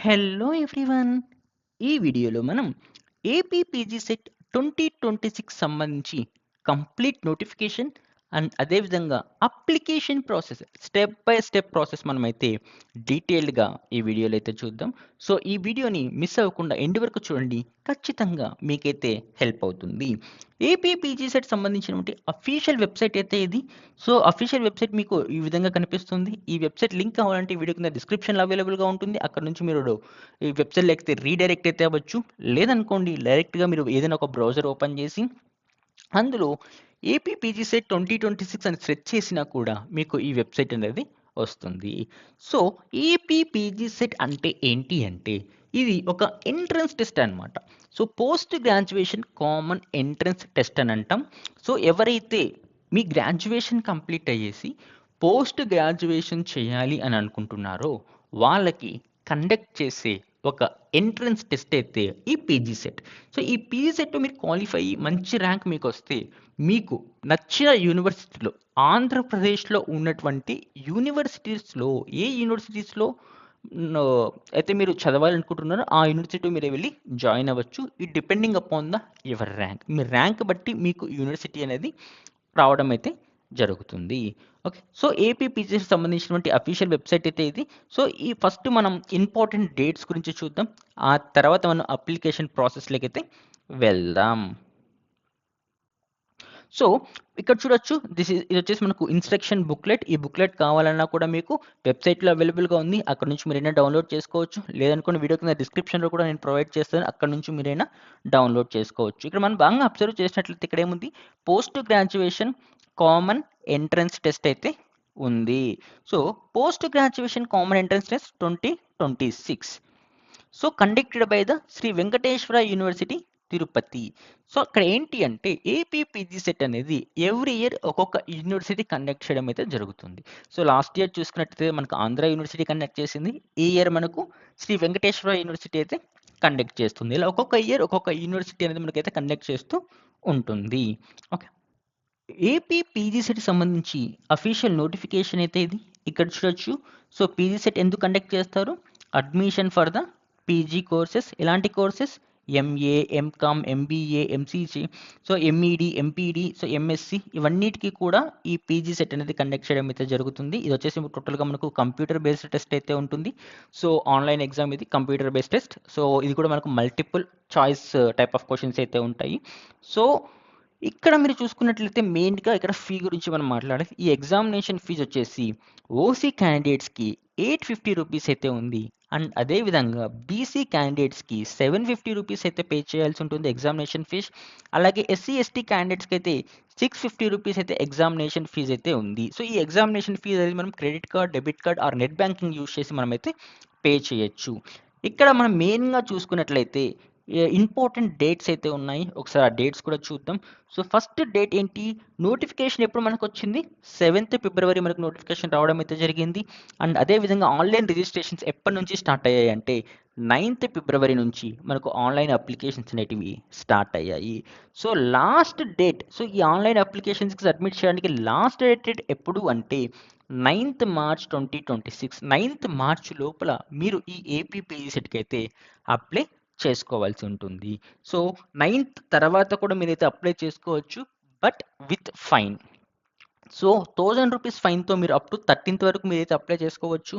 Hello everyone! ఈ వీడియోలో మనం ఏపీ పీజీ సెట్ 2026 సంబంధించి కంప్లీట్ నోటిఫికేషన్ అండ్ అదేవిధంగా application process step by step process మనమైతే డీటెయిల్డ్గా ఈ వీడియోలో అయితే చూద్దాం. సో ఈ వీడియోని మిస్ అవ్వకుండా ఎండ్ వరకు చూడండి, ఖచ్చితంగా మీకైతే హెల్ప్ అవుతుంది. ఏపీ పీజీ సెట్ సంబంధించినటువంటి అఫీషియల్ వెబ్సైట్ అయితే ఇది. సో అఫీషియల్ వెబ్సైట్ మీకు ఈ విధంగా కనిపిస్తుంది. ఈ వెబ్సైట్ లింక్ కావాలంటే ఈ వీడియో కింద డిస్క్రిప్షన్లో అవైలబుల్గా ఉంటుంది. అక్కడ నుంచి మీరు ఈ వెబ్సైట్ లేకపోతే రీడైరెక్ట్ అయితే అవ్వచ్చు. లేదనుకోండి డైరెక్ట్గా మీరు ఏదైనా ఒక బ్రౌజర్ ఓపెన్ చేసి అందులో ఏపీ పీజీ సెట్ 2026 అని సెర్చ్ చేసినా కూడా మీకు ఈ వెబ్సైట్ అనేది వస్తుంది. సో ఏపీ పీజీ సెట్ అంటే ఏంటి అంటే ఇది ఒక ఎంట్రన్స్ టెస్ట్ అన్నమాట. So post graduation common entrance test అని అంటాం. సో ఎవరైతే మీ గ్రాడ్యుయేషన్ కంప్లీట్ అయ్యేసి పోస్ట్ గ్రాడ్యుయేషన్ చేయాలి అని అనుకుంటున్నారో వాళ్ళకి కండక్ట్ చేసే ఒక ఎంట్రన్స్ టెస్ట్ అయితే ఈ పీజీ సెట్. సో ఈ పీజీ సెట్లో మీరు క్వాలిఫై అయ్యి మంచి ర్యాంక్ మీకు వస్తే మీకు నచ్చిన యూనివర్సిటీలో ఆంధ్రప్రదేశ్లో ఉన్నటువంటి యూనివర్సిటీస్లో ఏ యూనివర్సిటీస్లో అయితే మీరు చదవాలనుకుంటున్నారో ఆ యూనివర్సిటీ మీరు వెళ్ళి జాయిన్ అవ్వచ్చు. ఈ depending upon the your rank. Me rank బట్టి మీకు యూనివర్సిటీ అనేది రావడం అయితే జరుగుతుంది. ఓకే. సో ఏపీ పీజీకి సంబంధించినటువంటి అఫీషియల్ వెబ్సైట్ అయితే ఇది. సో ఈ ఫస్ట్ మనం ఇంపార్టెంట్ డేట్స్ గురించి చూద్దాం. ఆ తర్వాత మనం అప్లికేషన్ ప్రాసెస్‌లోకైతే వెళ్దాం. సో ఇక్కడ చూడొచ్చు, ఇది వచ్చేసి మనకు ఇన్స్ట్రక్షన్ బుక్లెట్. ఈ బుక్లెట్ కావాలన్నా కూడా మీకు వెబ్సైట్లో అవైలబుల్గా ఉంది. అక్కడ నుంచి మీరైనా డౌన్లోడ్ చేసుకోవచ్చు. లేదనుకోండి వీడియో కింద డిస్క్రిప్షన్లో కూడా నేను ప్రొవైడ్ చేస్తాను. అక్కడ నుంచి మీరైనా డౌన్లోడ్ చేసుకోవచ్చు. ఇక్కడ మనం బాగా అబ్జర్వ్ చేసినట్లయితే ఇక్కడ ఏముంది, post graduation common entrance test అయితే ఉంది. So post graduation common entrance test 2026 so conducted by the Sri Venkateswara university Tirupati. So అక్కడ ఏంటి అంటే ఏపీ పీజీ సెట్ అనేది ఎవ్రీ ఇయర్ ఒక్కొక్క యూనివర్సిటీ కండక్ట్ చేయడం అయితే జరుగుతుంది. సో లాస్ట్ ఇయర్ చూసుకున్నట్టయితే మనకు ఆంధ్ర యూనివర్సిటీ కండక్ట్ చేసింది. ఈ ఇయర్ మనకు శ్రీ వెంకటేశ్వర యూనివర్సిటీ అయితే కండక్ట్ చేస్తుంది. ఇలా ఒక్కొక్క ఇయర్ ఒక్కొక్క యూనివర్సిటీ అనేది మనకైతే కండక్ట్ చేస్తూ ఉంటుంది. ఓకే. ఏపీ పీజీ సెట్ సంబంధించి అఫీషియల్ నోటిఫికేషన్ అయితే ఇది. ఇక్కడ చూడొచ్చు. సో పీజీ సెట్ ఎందుకు కండక్ట్ చేస్తారు? Admission for the PG courses. ఎలాంటి courses? MA, MCom, MBA, MCC, so MEd, MPEd, so MSc, ఇవన్నిటికీ కూడా ఈ పీజీ సెట్ అనేది కండక్ట్ చేయడం అయితే జరుగుతుంది. ఇది వచ్చేసి టోటల్గా మనకు కంప్యూటర్ బేస్డ్ టెస్ట్ అయితే ఉంటుంది. సో ఆన్లైన్ ఎగ్జామ్ ఇది కంప్యూటర్ బేస్డ్ టెస్ట్. సో ఇది కూడా మనకు multiple choice type of questions అయితే ఉంటాయి. సో ఇక్కడ మీరు చూసుకున్నట్లయితే మెయిన్గా ఇక్కడ ఫీ గురించి మనం మాట్లాడాలి. ఈ ఎగ్జామినేషన్ ఫీజు వచ్చేసి ఓసీ క్యాండిడేట్స్కి 850 రూపీస్ అయితే ఉంది. అండ్ అదేవిధంగా బీసీ క్యాండిడేట్స్కి 750 రూపీస్ అయితే పే చేయాల్సి ఉంటుంది ఎగ్జామినేషన్ ఫీజ్. అలాగే ఎస్సీ ఎస్టీ క్యాండిడేట్స్కి అయితే 650 రూపీస్ అయితే ఎగ్జామినేషన్ ఫీజ్ అయితే ఉంది. సో ఈ ఎగ్జామినేషన్ ఫీజ్ అనేది మనం credit card, debit card or net banking use చేసి మనమైతే పే చేయొచ్చు. ఇక్కడ మనం మెయిన్గా చూసుకున్నట్లయితే ఇంపార్టెంట్ డేట్స్ అయితే ఉన్నాయి. ఒకసారి ఆ డేట్స్ కూడా చూద్దాం. సో ఫస్ట్ డేట్ ఏంటి, నోటిఫికేషన్ ఎప్పుడు మనకు వచ్చింది? 7th ఫిబ్రవరి మనకు నోటిఫికేషన్ రావడం అయితే జరిగింది. అండ్ అదేవిధంగా ఆన్లైన్ రిజిస్ట్రేషన్స్ ఎప్పటి నుంచి స్టార్ట్ అయ్యాయి అంటే 9th ఫిబ్రవరి నుంచి మనకు ఆన్లైన్ అప్లికేషన్స్ అనేటివి స్టార్ట్ అయ్యాయి. సో లాస్ట్ డేట్, సో ఈ ఆన్లైన్ అప్లికేషన్స్కి సబ్మిట్ చేయడానికి లాస్ట్ డేట్ ఎప్పుడు అంటే 9th మార్చ్ 2026. 9th మార్చ్ లోపల మీరు ఈ ఏపీ పీజీ సెట్కి అయితే అప్లై చేసుకోవాల్సి ఉంటుంది. సో 9th తర్వాత కూడా మీరైతే అప్లై చేసుకోవచ్చు, but with fine. So 1000 rupees ఫైన్తో మీరు అప్ టు 13th వరకు మీరైతే అప్లై చేసుకోవచ్చు.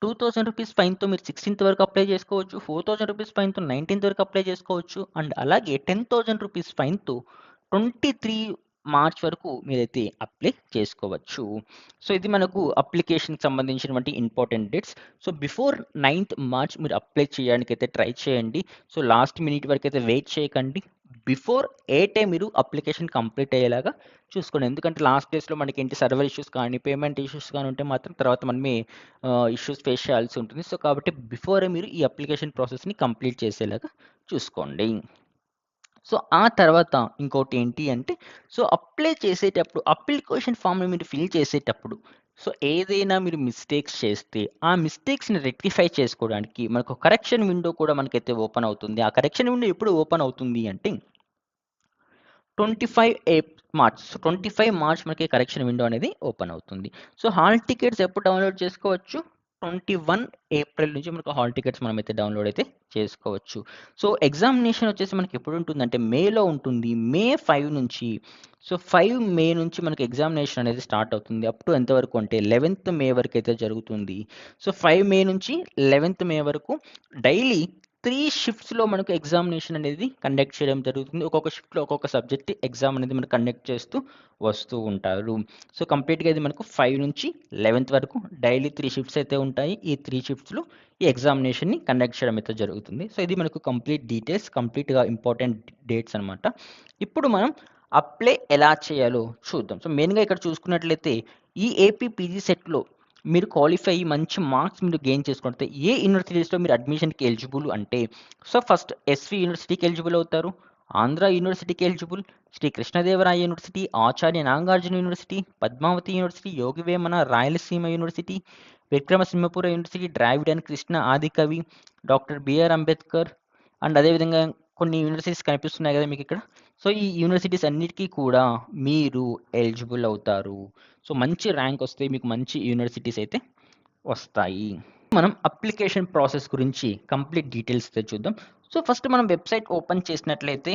2000 రూపీస్ ఫైన్తో మీరు 16th వరకు అప్లై చేసుకోవచ్చు. 4000 రూపీస్ ఫైన్తో 19th వరకు అప్లై చేసుకోవచ్చు. అండ్ అలాగే 10,000 రూపీస్ ఫైన్తో 23 మార్చ్ వరకు మీరైతే అప్లై చేసుకోవచ్చు. సో ఇది మనకు అప్లికేషన్కి సంబంధించినటువంటి important dates. So before 9th March మీరు అప్లై చేయడానికి అయితే ట్రై చేయండి. సో లాస్ట్ మినిట్ వరకు అయితే వెయిట్ చేయకండి. బిఫోర్ 8 మీరు అప్లికేషన్ కంప్లీట్ అయ్యేలాగా చూసుకోండి. ఎందుకంటే లాస్ట్ డేస్లో మనకి ఏంటి సర్వర్ ఇష్యూస్ కానీ పేమెంట్ ఇష్యూస్ కానీ ఉంటే మాత్రం తర్వాత మనమే ఇష్యూస్ ఫేస్ చేయాల్సి ఉంటుంది. సో కాబట్టి బిఫోరే మీరు ఈ అప్లికేషన్ ప్రాసెస్ని కంప్లీట్ చేసేలాగా చూసుకోండి. సో ఆ తర్వాత ఇంకోటి ఏంటి అంటే, సో అప్లై చేసేటప్పుడు అప్లికేషన్ ఫామ్ని మీరు ఫిల్ చేసేటప్పుడు సో ఏదైనా మీరు మిస్టేక్స్ చేస్తే ఆ మిస్టేక్స్ని రెక్టిఫై చేసుకోవడానికి మనకు కరెక్షన్ విండో కూడా మనకైతే ఓపెన్ అవుతుంది. ఆ కరెక్షన్ విండో ఎప్పుడు ఓపెన్ అవుతుంది అంటే 25 మార్చ్ మనకి కరెక్షన్ విండో అనేది ఓపెన్ అవుతుంది. సో హాల్ టికెట్స్ ఎప్పుడు డౌన్లోడ్ చేసుకోవచ్చు? 21 ఏప్రిల్ నుంచి మనకు హాల్ టికెట్స్ మనమైతే డౌన్లోడ్ అయితే చేసుకోవచ్చు. సో ఎగ్జామినేషన్ వచ్చేసి మనకి ఎప్పుడు ఉంటుందంటే మేలో ఉంటుంది. మే 5 నుంచి. సో 5 మే నుంచి మనకి ఎగ్జామినేషన్ అనేది స్టార్ట్ అవుతుంది. అప్ టు ఎంతవరకు అంటే 11th మే వరకు అయితే జరుగుతుంది. సో 5 మే నుంచి 11th మే వరకు డైలీ 3 షిఫ్ట్స్‌లో మనకు ఎగ్జామినేషన్ అనేది కండక్ట్ చేయడం జరుగుతుంది. ఒక్కొక్క షిఫ్ట్‌లో ఒక్కొక్క సబ్జెక్ట్ ఎగ్జామ్ అనేది మనకు కండక్ట్ చేస్తూ వస్తూ ఉంటారు. సో కంప్లీట్‌గా ఇది మనకు 5 నుంచి 11th వరకు డైలీ 3 షిఫ్ట్స్ అయితే ఉంటాయి. ఈ 3 షిఫ్ట్స్‌లో ఈ ఎగ్జామినేషన్‌ని కండక్ట్ చేయడం అయితే జరుగుతుంది. సో ఇది మనకు కంప్లీట్ డీటెయిల్స్, కంప్లీట్‌గా ఇంపార్టెంట్ డేట్స్ అనమాట. ఇప్పుడు మనం అప్లై ఎలా చేయాలో చూద్దాం. సో మెయిన్‌గా ఇక్కడ చూసుకున్నట్లయితే ఈ ఏపీ పీజీ సెట్‌లో మీరు క్వాలిఫై అయ్యి మంచి మార్క్స్ మీరు గెయిన్ చేసుకుంటే ఏ యూనివర్సిటీస్‌లో మీరు అడ్మిషన్‌కి ఎలిజిబుల్ అంటే సో ఫస్ట్ ఎస్‌వి యూనివర్సిటీకి ఎలిజిబుల్ అవుతారు. ఆంధ్ర యూనివర్సిటీకి eligible, Shri Krishnadevaraya university, Acharya Nagarjuna university, Padmavathi university, Yogi Vemana Rayalaseema university, Vikramasimhapuri university, Dravid and Krishna Adikavi, doctor B R Ambedkar and అదేవిధంగా కొన్ని యూనివర్సిటీస్ కనిపిస్తున్నాయి కదా మీకు ఇక్కడ. సో ఈ యూనివర్సిటీస్ అన్నిటికీ కూడా మీరు ఎలిజిబుల్ అవుతారు. సో మంచి ర్యాంక్ వస్తే మీకు మంచి యూనివర్సిటీస్ అయితే వస్తాయి. మనం అప్లికేషన్ ప్రాసెస్ గురించి కంప్లీట్ డీటెయిల్స్ అయితే చూద్దాం. సో ఫస్ట్ మనం వెబ్సైట్ ఓపెన్ చేసినట్లయితే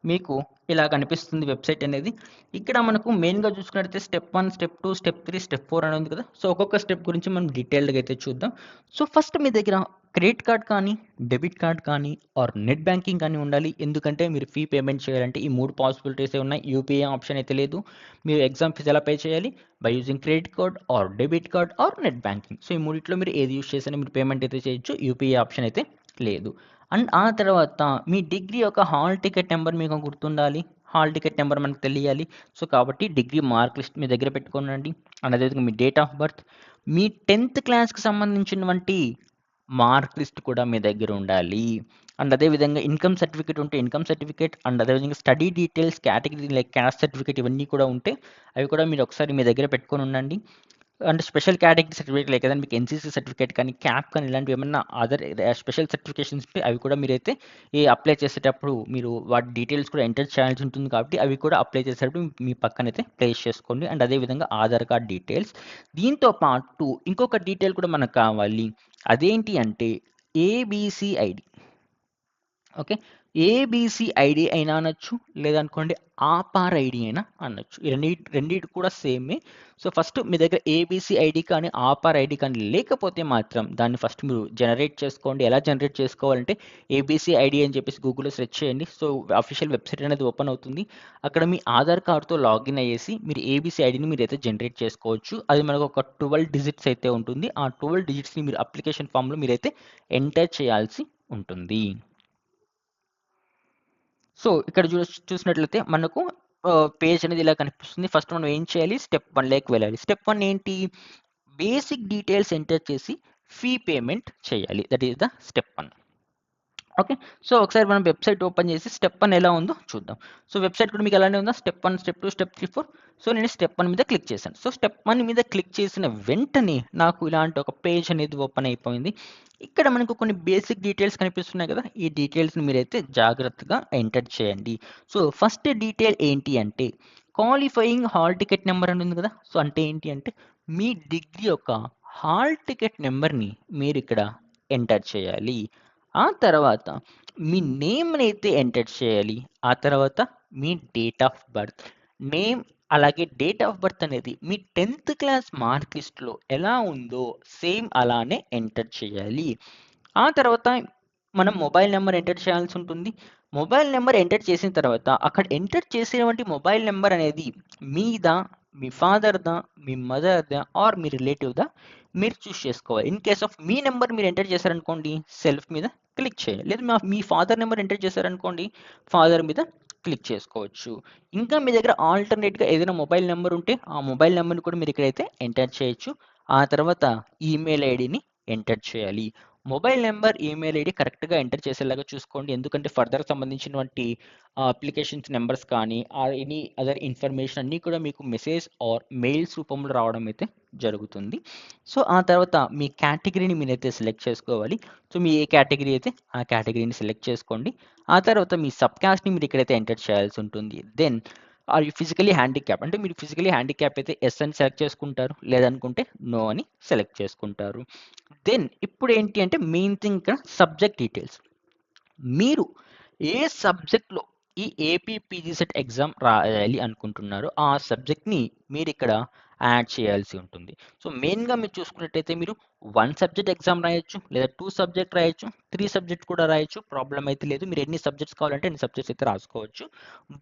మీకు ఇలా కనిపిస్తుంది వెబ్సైట్ అనేది. ఇక్కడ మనకు మెయిన్‌గా చూసుకున్నట్లయితే స్టెప్ 1, స్టెప్ 2, స్టెప్ 3, స్టెప్ 4 అని ఉంది కదా. సో ఒక్కొక్క స్టెప్ గురించి మనం డీటెయిల్డ్‌గా అయితే చూద్దాం. సో ఫస్ట్ మీ దగ్గర క్రెడిట్ కార్డ్ కానీ, డెబిట్ కార్డ్ కానీ ఆర్ నెట్ బ్యాంకింగ్ కానీ ఉండాలి. ఎందుకంటే మీరు ఫీ పేమెంట్ చేయాలంటే ఈ 3 పాసిబిలిటీసే ఉన్నాయి. యూపీఐ ఆప్షన్ అయితే లేదు. మీరు ఎగ్జామ్ ఫీజ్ ఎలా పే చేయాలి? By using credit card or debit card or net banking. So ఈ మూడిట్లో మీరు ఏది యూజ్ చేసినా మీరు పేమెంట్ అయితే చేయొచ్చు. యూపీఐ ఆప్షన్ అయితే లేదు. అండ్ ఆ తర్వాత మీ డిగ్రీ యొక్క హాల్ టికెట్ నెంబర్ మీకు గుర్తుండాలి. హాల్ టికెట్ నెంబర్ మనకు తెలియాలి. సో కాబట్టి డిగ్రీ మార్క్ లిస్ట్ మీ దగ్గర పెట్టుకోనండి. అండ్ అదేవిధంగా మీ డేట్ ఆఫ్ బర్త్, మీ 10th క్లాస్‌కి సంబంధించినటువంటి మార్క్ లిస్ట్ కూడా మీ దగ్గర ఉండాలి. అండ్ అదేవిధంగా ఇన్కమ్ సర్టిఫికేట్ ఉంటే ఇన్కమ్ సర్టిఫికేట్ అండ్ అదేవిధంగా study details, category like caste certificate ఇవన్నీ కూడా ఉంటే అవి కూడా మీరు ఒకసారి మీ దగ్గర పెట్టుకొని ఉండండి. అంటే స్పెషల్ కేటగిరీ సర్టిఫికేట్ లైక్ ఏదైనా మీకు ఎన్సీసీ సర్టిఫికేట్ కానీ, క్యాప్ కానీ ఇలాంటివి ఏమన్నా అదర్ స్పెషల్ సర్టిఫికేషన్స్ ఉంటే అవి కూడా మీరైతే అప్లై చేసేటప్పుడు మీరు వాటి డీటెయిల్స్ కూడా ఎంటర్ చేయాల్సి ఉంటుంది కాబట్టి అవి కూడా అప్లై చేసేటప్పుడు మీ పక్కనైతే ప్లేస్ చేసుకోండి. అండ్ అదేవిధంగా ఆధార్ కార్డ్ డీటెయిల్స్. దీంతో పాటు ఇంకొక డీటెయిల్ కూడా మనకు కావాలి. అదేంటి అంటే ABC ID. Okay. ABC ID అయినా అనొచ్చు. లేదనుకోండి ఆపార్ ఐడి అయినా అనొచ్చు. ఈ రెండిటి కూడా సేమే. సో ఫస్ట్ మీ దగ్గర ఏబీసీ ఐడి కానీ, ఆపార్ ఐడి కానీ లేకపోతే మాత్రం దాన్ని ఫస్ట్ మీరు జనరేట్ చేసుకోండి. ఎలా జనరేట్ చేసుకోవాలంటే ఏబీసీ ఐడి అని చెప్పేసి గూగుల్‌లో సెర్చ్ చేయండి. సో అఫీషియల్ వెబ్సైట్ అనేది ఓపెన్ అవుతుంది. అక్కడ మీ ఆధార్ కార్డ్‌తో లాగిన్ అయ్యేసి మీరు ఏబీసీ ఐడిని మీరైతే జనరేట్ చేసుకోవచ్చు. అది మనకు ఒక 12 డిజిట్స్ అయితే ఉంటుంది. ఆ 12 డిజిట్స్‌ని మీరు అప్లికేషన్ ఫామ్‌లో మీరైతే ఎంటర్ చేయాల్సి ఉంటుంది. సో ఇక్కడ చూసినట్లయితే మనకు పేజ్ అనేది ఇలా కనిపిస్తుంది. ఫస్ట్ మనం ఏం చేయాలి? స్టెప్ 1 లోకి వెళ్ళాలి. స్టెప్ 1 ఏంటి? బేసిక్ డీటెయిల్స్ ఎంటర్ చేసి ఫీ పేమెంట్ చేయాలి. That is the step 1. Okay. So ఒకసారి మనం వెబ్సైట్ ఓపెన్ చేసి స్టెప్ 1 ఎలా ఉందో చూద్దాం. సో వెబ్సైట్ కూడా మీకు అలానే ఉందా? Step 1, step 2, step 3, 4. సో నేను స్టెప్ 1 మీద క్లిక్ చేశాను. సో స్టెప్ 1 మీద క్లిక్ చేసిన వెంటనే నాకు ఇలాంటి ఒక పేజ్ అనేది ఓపెన్ అయిపోయింది. ఇక్కడ మనకు కొన్ని బేసిక్ డీటెయిల్స్ కనిపిస్తున్నాయి కదా. ఈ డీటెయిల్స్‌ని మీరైతే జాగ్రత్తగా ఎంటర్ చేయండి. సో ఫస్ట్ డీటెయిల్ ఏంటి అంటే క్వాలిఫయింగ్ హాల్ టికెట్ నెంబర్ అని ఉంది కదా. సో అంటే ఏంటి అంటే మీ డిగ్రీ యొక్క హాల్ టికెట్ నెంబర్‌ని మీరిక్కడ ఎంటర్ చేయాలి. ఆ తర్వాత మీ నేమ్‌నైతే ఎంటర్ చేయాలి. ఆ తర్వాత మీ డేట్ ఆఫ్ బర్త్. నేమ్ అలాగే డేట్ ఆఫ్ బర్త్ అనేది మీ 10th క్లాస్ మార్క్ లిస్ట్‌లో ఎలా ఉందో సేమ్ అలానే ఎంటర్ చేయాలి. ఆ తర్వాత మనం మొబైల్ నెంబర్ ఎంటర్ చేయాల్సి ఉంటుంది. మొబైల్ నెంబర్ ఎంటర్ చేసిన తర్వాత అక్కడ ఎంటర్ చేసినటువంటి మొబైల్ నెంబర్ అనేది మీదా, మీ ఫాదర్‌దా, మీ మదర్‌దా ఆర్ మీ రిలేటివ్‌దా మీరు చూస్ చేసుకోవాలి. In case of me number మీరు ఎంటర్ చేశారనుకోండి సెల్ఫ్ మీద క్లిక్ చేయాలి. లేదా మీ ఫాదర్ నెంబర్ ఎంటర్ చేశారనుకోండి ఫాదర్ మీద క్లిక్ చేసుకోవచ్చు. ఇంకా మీ దగ్గర ఆల్టర్‌నేట్‌గా ఏదైనా మొబైల్ నెంబర్ ఉంటే ఆ మొబైల్ నెంబర్‌ని కూడా మీరు ఇక్కడైతే ఎంటర్ చేయొచ్చు. ఆ తర్వాత ఈమెయిల్ ఐడీని ఎంటర్ చేయాలి. మొబైల్ నెంబర్, ఈమెయిల్ ఐడీ కరెక్ట్‌గా ఎంటర్ చేసేలాగా చూసుకోండి. ఎందుకంటే ఫర్దర్‌గా సంబంధించినటువంటి అప్లికేషన్స్ నెంబర్స్ కానీ ఆర్ ఎనీ అదర్ ఇన్ఫర్మేషన్ అన్నీ కూడా మీకు మెసేజ్ ఆర్ మెయిల్స్ రూపంలో రావడం అయితే జరుగుతుంది. సో ఆ తర్వాత మీ కేటగిరీని మీరైతే సెలెక్ట్ చేసుకోవాలి. సో మీ ఏ కేటగిరీ అయితే ఆ కేటగిరీని సెలెక్ట్ చేసుకోండి. ఆ తర్వాత మీ సబ్ కాస్ట్‌ని మీరు ఇక్కడైతే ఎంటర్ చేయాల్సి ఉంటుంది. Then are you physically handicap అంటే మీరు ఫిజికలీ హ్యాండిక్యాప్ అయితే ఎస్ అని సెలెక్ట్ చేసుకుంటారు, లేదనుకుంటే నో అని సెలెక్ట్ చేసుకుంటారు. దెన్ ఇప్పుడు ఏంటి అంటే మెయిన్ థింగ్ ఇక్కడ సబ్జెక్ట్ డీటెయిల్స్. మీరు ఏ సబ్జెక్ట్లో ఈ ఏపీ పీజీసెట్ ఎగ్జామ్ రాయాలి అనుకుంటున్నారో ఆ సబ్జెక్ట్ని మీరు ఇక్కడ యాడ్ చేయాల్సి ఉంటుంది. సో మెయిన్గా మీరు చూసుకున్నట్టయితే మీరు 1 సబ్జెక్ట్ ఎగ్జామ్ రాయొచ్చు, లేదా 2 సబ్జెక్ట్ రాయొచ్చు, 3 సబ్జెక్ట్ కూడా రాయొచ్చు, ప్రాబ్లం అయితే లేదు. మీరు ఎన్ని సబ్జెక్ట్స్ కావాలంటే అన్ని సబ్జెక్ట్స్ అయితే రాసుకోవచ్చు.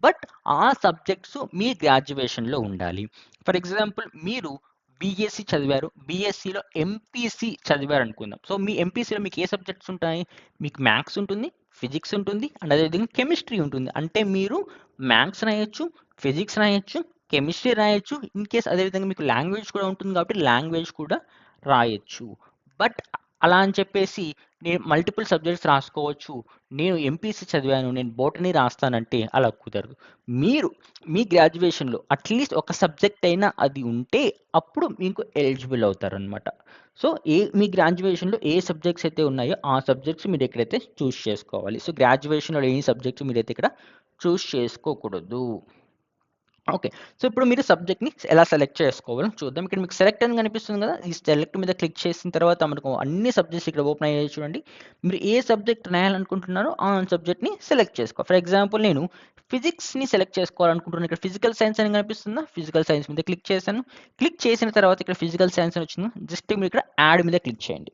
బట్ ఆ సబ్జెక్ట్స్ మీ గ్రాడ్యుయేషన్లో ఉండాలి. ఫర్ ఎగ్జాంపుల్ మీరు బీఎస్సీ చదివారు, బీఎస్సీలో ఎంపీసీ చదివారు అనుకుందాం. సో మీ ఎంపీసీలో మీకు ఏ సబ్జెక్ట్స్ ఉంటాయి? మీకు మ్యాథ్స్ ఉంటుంది, ఫిజిక్స్ ఉంటుంది, అండ్ అదేవిధంగా కెమిస్ట్రీ ఉంటుంది. అంటే మీరు మ్యాథ్స్ రాయొచ్చు, ఫిజిక్స్ రాయొచ్చు, కెమిస్ట్రీ రాయొచ్చు, ఇన్ కేస్ అదేవిధంగా మీకు లాంగ్వేజ్ కూడా ఉంటుంది కాబట్టి లాంగ్వేజ్ కూడా రాయొచ్చు. బట్ అలా అని చెప్పేసి నేను మల్టిపుల్ సబ్జెక్ట్స్ రాసుకోవచ్చు, నేను ఎంపీసీ చదివాను, నేను బోటనీ రాస్తానంటే అలా కుదరదు. మీరు మీ గ్రాడ్యుయేషన్లో అట్లీస్ట్ ఒక సబ్జెక్ట్ అయినా అది ఉంటే అప్పుడు మీకు ఎలిజిబుల్ అవుతారనమాట. సో మీ గ్రాడ్యుయేషన్లో ఏ సబ్జెక్ట్స్ అయితే ఉన్నాయో ఆ సబ్జెక్ట్స్ మీరు ఎక్కడైతే చూస్ చేసుకోవాలి. సో గ్రాడ్యుయేషన్లో ఏ సబ్జెక్ట్స్ మీరైతే ఇక్కడ చూస్ చేసుకోకూడదు. ఓకే. సో ఇప్పుడు మీరు సబ్జెక్ట్‌ని ఎలా సెలెక్ట్ చేసుకోవాలో చూద్దాం. ఇక్కడ మీకు సెలెక్ట్ అని కనిపిస్తుంది కదా! ఈ సెలెక్ట్ మీద క్లిక్ చేసిన తర్వాత మనకు అన్ని సబ్జెక్ట్స్ ఇక్కడ ఓపెన్ అయ్యాయి చూడండి. మీరు ఏ సబ్జెక్ట్ రాయాలనుకుంటున్నారో ఆ సబ్జెక్ట్‌ని సెలెక్ట్ చేసుకో. ఫర్ ఎగ్జాంపుల్ నేను ఫిజిక్స్‌ని సెలెక్ట్ చేసుకోవాలనుకుంటున్నాను. ఇక్కడ ఫిజికల్ సైన్స్ అని కనిపిస్తుందా? ఫిజికల్ సైన్స్ మీద క్లిక్ చేశాను. క్లిక్ చేసిన తర్వాత ఇక్కడ ఫిజికల్ సైన్స్ అని వచ్చింది. జస్ట్ మీరు ఇక్కడ యాడ్ మీద క్లిక్ చేయండి.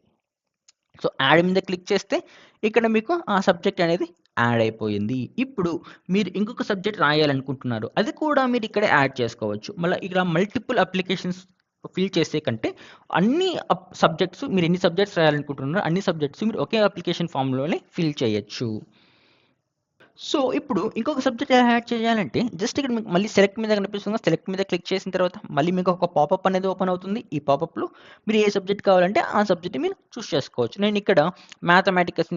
సో యాడ్ మీద క్లిక్ చేస్తే ఇక్కడ మీకు ఆ సబ్జెక్ట్ అనేది యాడ్ అయిపోయింది. ఇప్పుడు మీరు ఇంకొక సబ్జెక్ట్ రాయాలనుకుంటున్నారు, అది కూడా మీరు ఇక్కడ యాడ్ చేసుకోవచ్చు. మళ్ళీ ఇక్కడ మల్టిపుల్ అప్లికేషన్స్ ఫిల్ చేసే కంటే అన్ని సబ్జెక్ట్స్ మీరు ఎన్ని సబ్జెక్ట్స్ రాయాలనుకుంటున్నారో అన్ని సబ్జెక్ట్స్ మీరు ఒకే అప్లికేషన్ ఫామ్లోనే ఫిల్ చేయొచ్చు. సో ఇప్పుడు ఇంకొక సబ్జెక్ట్ ఎలా యాడ్ చేయాలంటే జస్ట్ ఇక్కడ మీకు మళ్ళీ సెలెక్ట్ మీద కనిపిస్తుంది. సెలెక్ట్ మీద క్లిక్ చేసిన తర్వాత మళ్ళీ మీకు ఒక పాపప్ అనేది ఓపెన్ అవుతుంది. ఈ పాపప్లో మీరు ఏ సబ్జెక్ట్ కావాలంటే ఆ సబ్జెక్ట్ మీరు చూస్ చేసుకోవచ్చు. నేను ఇక్కడ మ్యాథమెటిక్స్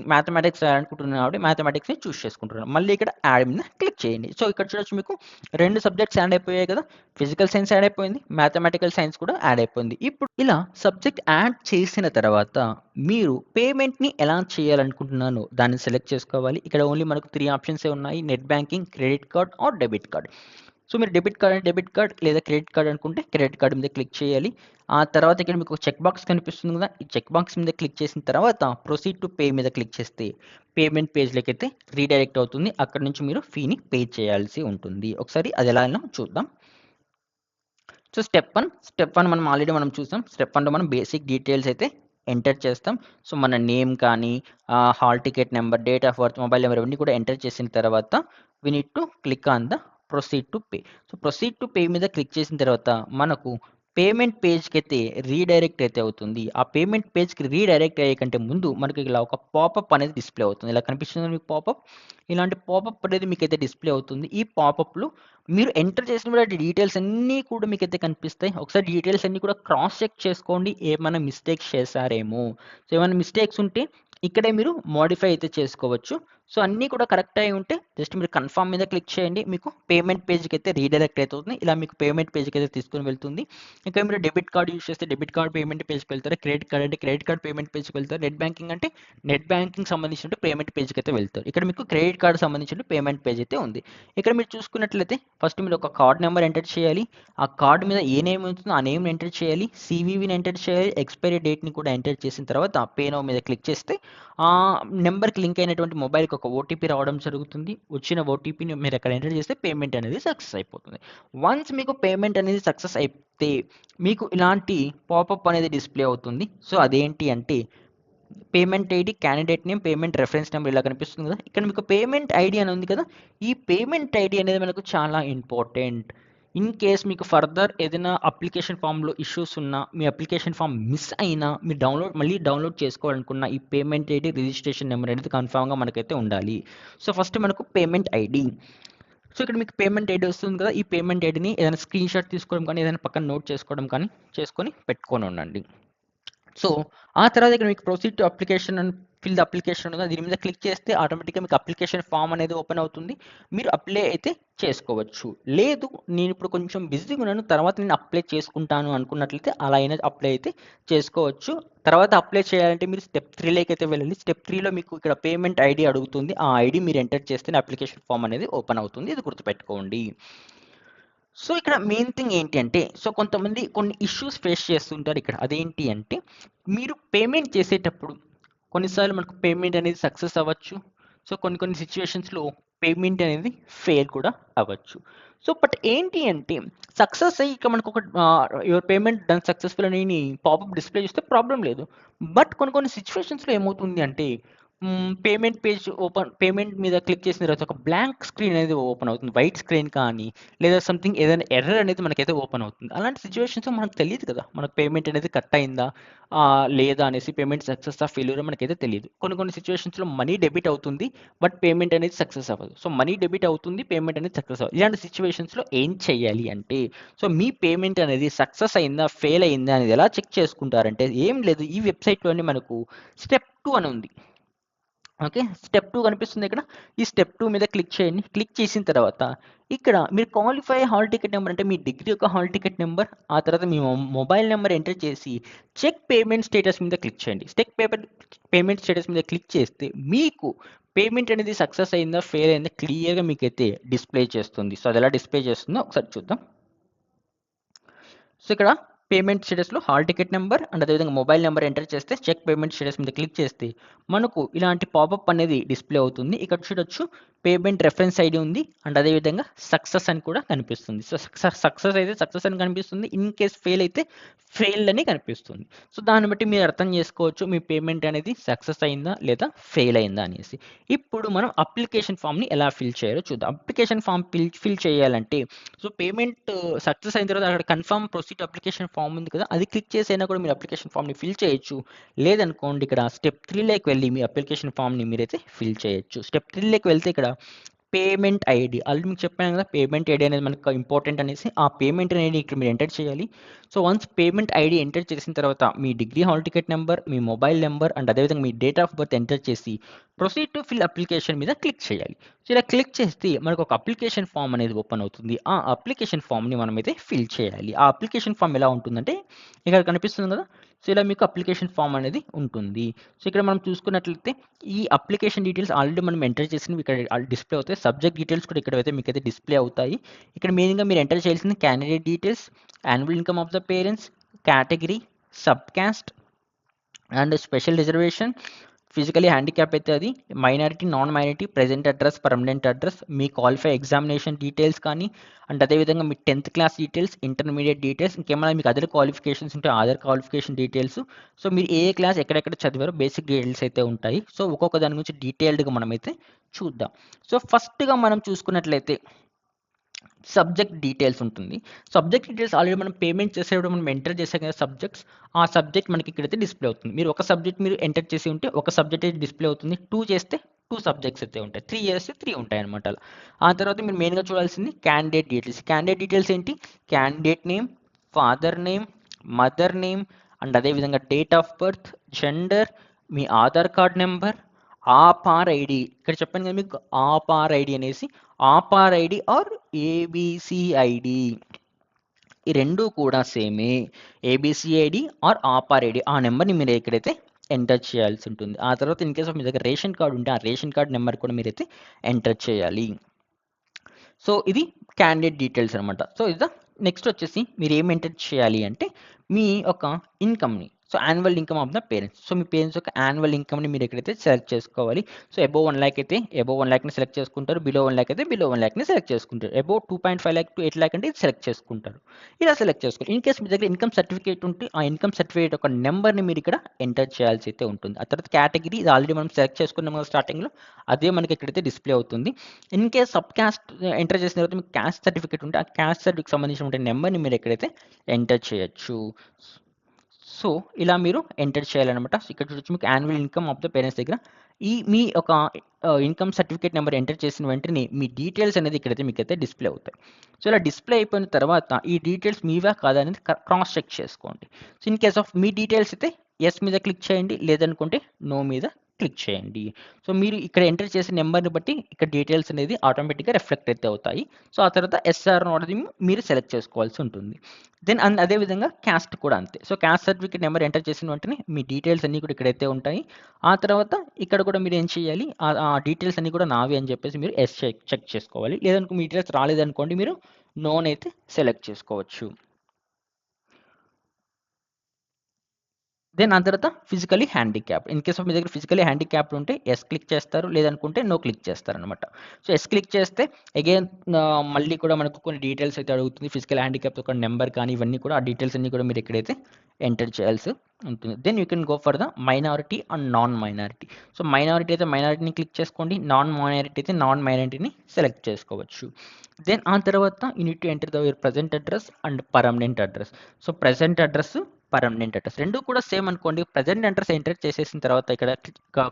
రాయాలనుకుంటున్నాను కాబట్టి మ్యాథమెటిక్స్ని చూస్ చేసుకుంటున్నాను. మళ్ళీ ఇక్కడ యాడ్ మీద క్లిక్ చేయండి. సో ఇక్కడ చూడొచ్చు మీకు 2 సబ్జెక్ట్స్ యాడ్ అయిపోయాయి కదా! ఫిజికల్ సైన్స్ యాడ్ అయిపోయింది, మ్యాథమెటికల్ సైన్స్ కూడా యాడ్ అయిపోయింది. ఇప్పుడు ఇలా సబ్జెక్ట్ యాడ్ చేసిన తర్వాత మీరు పేమెంట్‌ని ఎలా చేయాలనుకుంటున్నానో దాన్ని సెలెక్ట్ చేసుకోవాలి. ఇక్కడ ఓన్లీ మనకు 3 ఆప్షన్సే ఉన్నాయి. Net banking, credit card or debit card. So మీరు డెబిట్ కార్డ్ అంటే డెబిట్ కార్డ్, లేదా క్రెడిట్ కార్డ్ అనుకుంటే క్రెడిట్ కార్డ్ మీద క్లిక్ చేయాలి. ఆ తర్వాత ఇక్కడ మీకు చెక్ బాక్స్ కనిపిస్తుంది కదా! ఈ చెక్ బాక్స్ మీద క్లిక్ చేసిన తర్వాత ప్రొసీడ్ టు పే మీద క్లిక్ చేస్తే పేమెంట్ పేజ్‌లోకైతే రీడైరెక్ట్ అవుతుంది. అక్కడి నుంచి మీరు ఫీని పే చేయాల్సి ఉంటుంది. ఒకసారి అది ఎలానో చూద్దాం. సో స్టెప్ 1 మనం చూసాం. స్టెప్ 1లో మనం బేసిక్ డీటెయిల్స్ అయితే ఎంటర్ చేస్తాం. సో మన నేమ్ కానీ, hall ticket number, date of birth, mobile number ఇవన్నీ కూడా ఎంటర్ చేసిన తర్వాత we need to click on the proceed to pay. So proceed to pay మీద క్లిక్ చేసిన తర్వాత మనకు పేమెంట్ పేజ్‌కి అయితే రీడైరెక్ట్ అయితే అవుతుంది. ఆ పేమెంట్ పేజ్‌కి రీడైరెక్ట్ అయ్యే కంటే ముందు మనకి ఇలా ఒక పాపప్ అనేది డిస్‌ప్లే అవుతుంది. ఇలా కనిపిస్తుందా మీకు పాపప్? ఇలాంటి పాపప్ అనేది మీకైతే డిస్‌ప్లే అవుతుంది. ఈ పాపప్‌లో మీరు ఎంటర్ చేసిన డీటెయిల్స్ అన్నీ కూడా మీకైతే కనిపిస్తాయి. ఒకసారి డీటెయిల్స్ అన్నీ కూడా క్రాస్ చెక్ చేసుకోండి. ఏమైనా మిస్టేక్స్ చేశారేమో. సో ఏమైనా మిస్టేక్స్ ఉంటే ఇక్కడే మీరు మోడిఫై అయితే చేసుకోవచ్చు. సో అన్నీ కూడా కరెక్ట్ అయి ఉంటే జస్ట్ మీరు కన్ఫర్మ్ మీద క్లిక్ చేయండి. మీకు పేమెంట్ పేజ్‌కి అయితే రీడైరెక్ట్ అవుతుంది. ఇలా మీకు పేమెంట్ పేజ్‌కి అయితే తీసుకొని వెళ్తుంది. ఇంకా మీరు డెబిట్ కార్డ్ యూజ్ చేస్తే డెబిట్ కార్డ్ పేమెంట్ పేజ్‌కి వెళ్తారు. క్రెడిట్ కార్డ్ అంటే క్రెడిట్ కార్డ్ పేమెంట్ పేజ్‌కి వెళ్తారు. నెట్ బ్యాంకింగ్ అంటే నెట్ బ్యాంకింగ్ సంబంధించిన పేమెంట్ పేజ్‌కి అయితే వెళ్తారు. ఇక్కడ మీకు క్రెడిట్ కార్డ్ సంబంధించిన పేమెంట్ పేజ్ అయితే ఉంది. ఇక్కడ మీరు చూసుకున్నట్లయితే ఫస్ట్ మీరు ఒక కార్డ్ నెంబర్ ఎంటర్ చేయాలి. ఆ కార్డ్ మీద ఏ నేమ్ ఉంటుందో ఆ నేమ్‌ని ఎంటర్ చేయాలి. సీవీవీని ఎంటర్ చేయాలి. ఎక్స్‌పైరీ డేట్‌ని కూడా ఎంటర్ చేసిన తర్వాత పే నౌ మీద క్లిక్ చేస్తే ఆ నెంబర్‌కి లింక్ అయినటువంటి మొబైల్‌కి ఒక ఓటీపీ రావడం జరుగుతుంది. వచ్చిన ఓటీపీని మీరు అక్కడ ఎంటర్ చేస్తే పేమెంట్ అనేది సక్సెస్ అయిపోతుంది. వన్స్ మీకు పేమెంట్ అనేది సక్సెస్ అయితే మీకు ఇలాంటి పాపప్ అనేది డిస్‌ప్లే అవుతుంది. సో అదేంటి అంటే payment ID, candidate name, payment reference number ఇలా కనిపిస్తుంది కదా! ఇక్కడ మీకు పేమెంట్ ఐడీ అని ఉంది కదా! ఈ పేమెంట్ ఐడీ అనేది మనకు చాలా ఇంపార్టెంట్. ఇన్ కేస్ మీకు ఫర్దర్ ఏదైనా అప్లికేషన్ ఫామ్‌లో ఇష్యూస్ ఉన్నా, మీ అప్లికేషన్ ఫామ్ మిస్ అయినా మీరు మళ్ళీ డౌన్లోడ్ చేసుకోవాలనుకున్న ఈ పేమెంట్ ఐడీ, రిజిస్ట్రేషన్ నెంబర్ అనేది కన్ఫర్మ్‌గా మనకైతే ఉండాలి. సో ఫస్ట్ మనకు పేమెంట్ ఐడీ. సో ఇక్కడ మీకు పేమెంట్ ఐడీ వస్తుంది కదా! ఈ పేమెంట్ ఐడీని ఏదైనా స్క్రీన్‌షాట్ తీసుకోవడం కానీ, ఏదైనా పక్కన నోట్ చేసుకోవడం కానీ చేసుకొని పెట్టుకొని ఉండండి. సో ఆ తర్వాత ఇక్కడ మీకు proceed to application and fill the application ఉంది. దీని మీద క్లిక్ చేస్తే ఆటోమేటిక్‌గా మీకు అప్లికేషన్ ఫామ్ అనేది ఓపెన్ అవుతుంది. మీరు అప్లై అయితే చేసుకోవచ్చు. లేదు నేను ఇప్పుడు కొంచెం బిజీగా ఉన్నాను, తర్వాత నేను అప్లై చేసుకుంటాను అనుకున్నట్లయితే అలా అయినా అప్లై అయితే చేసుకోవచ్చు. తర్వాత అప్లై చేయాలంటే మీరు స్టెప్ 3లోకి అయితే వెళ్ళండి. స్టెప్ 3లో మీకు ఇక్కడ పేమెంట్ ఐడీ అడుగుతుంది. ఆ ఐడీ మీరు ఎంటర్ చేస్తేనే అప్లికేషన్ ఫామ్ అనేది ఓపెన్ అవుతుంది. ఇది గుర్తుపెట్టుకోండి. సో ఇక్కడ మెయిన్ థింగ్ ఏంటి అంటే, సో కొంతమంది కొన్ని ఇష్యూస్ ఫేస్ చేస్తుంటారు ఇక్కడ. అదేంటి అంటే, మీరు పేమెంట్ చేసేటప్పుడు కొన్నిసార్లు మనకు పేమెంట్ అనేది సక్సెస్ అవ్వచ్చు. సో కొన్ని సిచ్యువేషన్స్‌లో పేమెంట్ అనేది ఫెయిల్ కూడా అవ్వచ్చు. సో బట్ ఏంటి అంటే, సక్సెస్ అయ్యి ఇక్కడ మనకు ఒక యువర్ పేమెంట్ డన్ సక్సెస్‌ఫుల్ అని పాపప్ డిస్‌ప్లే చేస్తే ప్రాబ్లమ్ లేదు. బట్ కొన్ని సిచ్యువేషన్స్‌లో ఏమవుతుంది అంటే, పేమెంట్ పేజ్ పేమెంట్ మీద క్లిక్ చేసిన తర్వాత ఒక బ్లాంక్ స్క్రీన్ అనేది ఓపెన్ అవుతుంది. వైట్ స్క్రీన్ కానీ, లేదా సంథింగ్ ఏదైనా ఎర్రర్ అనేది మనకైతే ఓపెన్ అవుతుంది. అలాంటి సిచ్యువేషన్స్‌లో మనకు తెలీదు కదా! మనకు పేమెంట్ అనేది కట్ అయిందా? లేదా అనేసి పేమెంట్ సక్సెస్సా, ఫెయిల్యూరా మనకైతే తెలీదు. కొన్ని సిచ్యువేషన్స్‌లో మనీ డెబిట్ అవుతుంది. బట్ పేమెంట్ అనేది సక్సెస్ అవ్వదు. సో మనీ డెబిట్ అవుతుంది. పేమెంట్ అనేది సక్సెస్ అవ్వదు. ఇలాంటి సిచ్యువేషన్స్‌లో ఏం చేయాలి అంటే, సో మీ పేమెంట్ అనేది సక్సెస్ అయిందా? ఫెయిల్ అయిందా? అనేది ఎలా చెక్ చేసుకుంటారంటే, ఏం లేదు, ఈ వెబ్‌సైట్‌లోనే మనకు స్టెప్ 2 అని ఉంది. ఓకే. స్టెప్ 2 కనిపిస్తుంది ఇక్కడ. ఈ స్టెప్ 2 మీద క్లిక్ చేయండి. క్లిక్ చేసిన తర్వాత ఇక్కడ మీరు క్వాలిఫై హాల్ టికెట్ నెంబర్ అంటే మీ డిగ్రీ యొక్క హాల్ టికెట్ నెంబర్, ఆ తర్వాత మీ మొబైల్ నెంబర్ ఎంటర్ చేసి చెక్ పేమెంట్ స్టేటస్ మీద క్లిక్ చేయండి. పేమెంట్ స్టేటస్ మీద క్లిక్ చేస్తే మీకు పేమెంట్ అనేది సక్సెస్ అయిందా? ఫెయిల్ అయిందా? క్లియర్‌గా మీకైతే డిస్‌ప్లే చేస్తుంది. సో అది ఎలా డిస్‌ప్లే చేస్తుందో ఒకసారి చూద్దాం. సో ఇక్కడ పేమెంట్ స్టేటస్‌లో హాల్ టికెట్ నెంబర్ అండ్ అదేవిధంగా మొబైల్ నెంబర్ ఎంటర్ చేస్తే చెక్ పేమెంట్ స్టేటస్ మీద క్లిక్ చేస్తే మనకు ఇలాంటి పాపప్ అనేది డిస్‌ప్లే అవుతుంది. ఇక్కడ చూడొచ్చు పేమెంట్ రెఫరెన్స్ ఐడీ ఉంది అండ్ అదేవిధంగా సక్సెస్ అని కూడా కనిపిస్తుంది. సో సక్సెస్ అయితే సక్సెస్ అని కనిపిస్తుంది. ఇన్ కేస్ ఫెయిల్ అయితే ఫెయిల్డ్ అని కనిపిస్తుంది. సో దాన్ని బట్టి మీరు అర్థం చేసుకోవచ్చు మీ పేమెంట్ అనేది సక్సెస్ అయిందా లేదా ఫెయిల్ అయిందా అనేసి. ఇప్పుడు మనం అప్లికేషన్ ఫామ్‌ని ఎలా ఫిల్ చేయాలో చూద్దాం. అప్లికేషన్ ఫామ్ ఫిల్ చేయాలంటే, సో పేమెంట్ సక్సెస్ అయిన తర్వాత అక్కడ కన్ఫర్మ్ ప్రొసీడ్ అప్లికేషన్ ఫామ్ ఉంది కదా! అది క్లిక్ చేసి అయినా కూడా మీరు అప్లికేషన్ ఫామ్‌ని ఫిల్ చేయొచ్చు. లేదనుకోండి ఇక్కడ స్టెప్ 3లోకి వెళ్ళి మీ అప్లికేషన్ ఫామ్‌ని మీరైతే ఫిల్ చేయొచ్చు. స్టెప్ 3లోకి వెళ్తే ఇక్కడ పేమెంట్ ఐడీ ఆల్రెడీ మీకు చెప్పాను కదా! పేమెంట్ ఐడీ అనేది మనకు ఇంపార్టెంట్ అనేసి. ఆ పేమెంట్ అనేది ఇక్కడ మీరు ఎంటర్ చేయాలి. So once payment ID enter చేసిన తర్వాత మీ డిగ్రీ హాల్ టికెట్ నెంబర్, మీ మొబైల్ నెంబర్ అండ్ అదేవిధంగా మీ డేట్ ఆఫ్ బర్త్ ఎంటర్ చేసి ప్రొసీడ్ టు ఫిల్ అప్లికేషన్ మీద క్లిక్ చేయాలి. సో ఇలా క్లిక్ చేస్తే మనకు ఒక అప్లికేషన్ ఫామ్ అనేది ఓపెన్ అవుతుంది. ఆ అప్లికేషన్ ఫామ్‌ని మనమైతే ఫిల్ చేయాలి. ఆ అప్లికేషన్ ఫామ్ ఎలా ఉంటుందంటే ఇక్కడ కనిపిస్తుంది కదా! సో ఇలా మీకు అప్లికేషన్ ఫామ్ అనేది ఉంటుంది. సో ఇక్కడ మనం చూసుకున్నట్లయితే ఈ అప్లికేషన్ డీటెయిల్స్ ఆల్రెడీ మనం ఎంటర్ చేసినవి ఇక్కడ డిస్‌ప్లే అవుతాయి. సబ్జెక్ట్ డీటెయిల్స్ కూడా ఇక్కడైతే మీకైతే డిస్‌ప్లే అవుతాయి. ఇక్కడ మెయిన్‌గా మీరు ఎంటర్ చేయాల్సింది candidate details, annual income of the parents, category, sub caste and special reservation, physically handicap అయితే అది, minority, non minority, present address, permanent address, మీ క్వాలిఫై ఎగ్జామినేషన్ డీటెయిల్స్ కానీ అండ్ అదేవిధంగా మీ 10th class details, intermediate details, ఇంకేమైనా మీకు other qualifications ఉంటే other qualification details. So మీరు ఏ క్లాస్ ఎక్కడెక్కడ చదివారో బేసిక్ డీటెయిల్స్ అయితే ఉంటాయి. సో ఒక్కొక్క దాని గురించి డీటెయిల్డ్‌గా మనమైతే చూద్దాం. సో ఫస్ట్‌గా మనం చూసుకున్నట్లయితే సబ్జెక్ట్ డీటెయిల్స్ ఉంటుంది. సబ్జెక్ట్ డీటెయిల్స్ ఆల్రెడీ మనం పేమెంట్ చేసేటప్పుడు మనం ఎంటర్ చేసాం కదా సబ్జెక్ట్స్. ఆ సబ్జెక్ట్ మనకి ఇక్కడైతే డిస్‌ప్లే అవుతుంది. మీరు ఒక సబ్జెక్ట్ మీరు ఎంటర్ చేసి ఉంటే ఒక సబ్జెక్ట్ అయితే డిస్‌ప్లే అవుతుంది. 2 చేస్తే 2 సబ్జెక్ట్స్ అయితే ఉంటాయి. 3 చేస్తే 3 ఉంటాయన్నమాట అలా. ఆ తర్వాత మీరు మెయిన్‌గా చూడాల్సింది క్యాండిడేట్ డీటెయిల్స్. క్యాండిడేట్ డీటెయిల్స్ ఏంటి? Candidate name, father name, mother name and అదేవిధంగా డేట్ ఆఫ్ బర్త్, జెండర్, మీ Aadhaar card number, APAAR ID. ఇక్కడ చెప్పాను కదా మీకు ఆపార్ ఐడి అనేసి. APAAR ID or ABC ID. ఈ 2 కూడా సేమే. ABC ID or APAAR ID. ఆ నెంబర్‌ని మీరు ఇక్కడైతే ఎంటర్ చేయాల్సి ఉంటుంది. ఆ తర్వాత ఇన్ కేస్ ఆఫ్ మీ దగ్గర రేషన్ కార్డ్ ఉంటే ఆ రేషన్ కార్డ్ నెంబర్ కూడా మీరైతే ఎంటర్ చేయాలి. సో ఇది క్యాండిడేట్ డీటెయిల్స్ అనమాట. సో ఇది నెక్స్ట్ వచ్చేసి మీరు ఏం ఎంటర్ చేయాలి అంటే మీ యొక్క ఇన్కమ్‌ని. So annual income of the parents. So మీ పేరెంట్స్ యొక్క యాన్యువల్ ఇన్కమ్‌ని మీరు ఎక్కడైతే సెలెక్ట్ చేసుకోవాలి. సో అబోవ్ 1 లాక్ అయితే అబోవ్ 1 లాక్‌ని సెలెక్ట్ చేసుకుంటారు. బిలో 1 లాక్ అయితే బిలో 1 లాక్‌ని సెలెక్ట్ చేసుకుంటారు. అబోవ్ 2.5 లాక్ టు 8 లాక్ అంటే ఇది సెలెక్ట్ చేసుకుంటారు. ఇలా సెలెక్ట్ చేసుకోవాలి. ఇన్ కేస్ మీ దగ్గర ఇన్కమ్ సర్టిఫికేట్ ఉంటే ఆ ఇన్కమ్ సర్టిఫికేట్ యొక్క నెంబర్‌ని మీరు ఇక్కడ ఎంటర్ చేయాల్సి అయితే ఉంటుంది. ఆ తర్వాత కేటగిరీ ఇది ఆల్రెడీ మనం సెలెక్ట్ చేసుకున్నాం కదా స్టార్టింగ్‌లో. అదే మనకి ఇక్కడైతే డిస్‌ప్లే అవుతుంది. In case sub caste enter చేసిన తర్వాత మీకు కాస్ట్ సర్టిఫికేట్ ఉంటే ఆ కాస్ట్ సర్టిఫికేట్‌కి సంబంధించిన నెంబర్‌ని మీరు ఎక్కడైతే ఎంటర్ చేయొచ్చు. సో ఇలా మీరు ఎంటర్ చేయాలన్నమాట. సో ఇక్కడ చూడొచ్చు మీకు annual income of the parents దగ్గర ఈ మీ ఒక ఇన్కమ్ సర్టిఫికేట్ నెంబర్ ఎంటర్ చేసిన వెంటనే మీ డీటెయిల్స్ అనేది ఇక్కడైతే మీకైతే డిస్‌ప్లే అవుతాయి. సో ఇలా డిస్‌ప్లే అయిపోయిన తర్వాత ఈ డీటెయిల్స్ మీవా కాదా అనేది క్రాస్ చెక్ చేసుకోండి. So in case of me details అయితే యెస్ మీద క్లిక్ చేయండి. లేదనుకుంటే నో మీద క్లిక్ చేయండి. సో మీరు ఇక్కడ ఎంటర్ చేసిన నెంబర్ని బట్టి ఇక్కడ డీటెయిల్స్ అనేది ఆటోమేటిక్గా రిఫ్లెక్ట్ అయితే అవుతాయి. సో ఆ తర్వాత ఎస్ఆర్ అనేది మీరు సెలెక్ట్ చేసుకోవాల్సి ఉంటుంది. దెన్ అదేవిధంగా క్యాస్ట్ కూడా అంతే. So caste certificate number enter చేసిన వెంటనే మీ డీటెయిల్స్ అన్నీ కూడా ఇక్కడైతే ఉంటాయి. ఆ తర్వాత ఇక్కడ కూడా మీరు ఏం చేయాలి, ఆ డీటెయిల్స్ అన్నీ కూడా నావి అని చెప్పేసి మీరు ఎస్ చెక్ చేసుకోవాలి. లేదనుకో మీ డీటెయిల్స్ రాలేదనుకోండి, మీరు నోన్ అయితే సెలెక్ట్ చేసుకోవచ్చు. దెన్ ఆ తర్వాత physically handicapped. In case of మీ దగ్గర ఫిజికలీ హ్యాండిక్యాప్డ్ ఉంటే ఎస్ క్లిక్ చేస్తారు, లేదనుకుంటే నో క్లిక్ చేస్తారనమాట. సో ఎస్ క్లిక్ చేస్తే అగైన్ మళ్ళీ కూడా మనకు కొన్ని డీటెయిల్స్ అయితే అడుగుతుంది. ఫిజికల్ హ్యాండిక్యాప్ ఒక నెంబర్ కానీ ఇవన్నీ కూడా ఆ డీటెయిల్స్ అన్నీ కూడా మీరు ఇక్కడైతే ఎంటర్ చేయాల్సి ఉంటుంది. Then you can go for the minority and non minority. So minority అయితే మైనారిటీని క్లిక్ చేసుకోండి, నాన్ మైనారిటీ అయితే నాన్ మైనారిటీని సెలెక్ట్ చేసుకోవచ్చు. దెన్ ఆ తర్వాత you need to enter the your present address and permanent address. So present address, permanent address రెండు కూడా సేమ్ అనుకోండి. ప్రజెంట్ అడ్రస్ ఎంటర్ చేసేసిన తర్వాత ఇక్కడ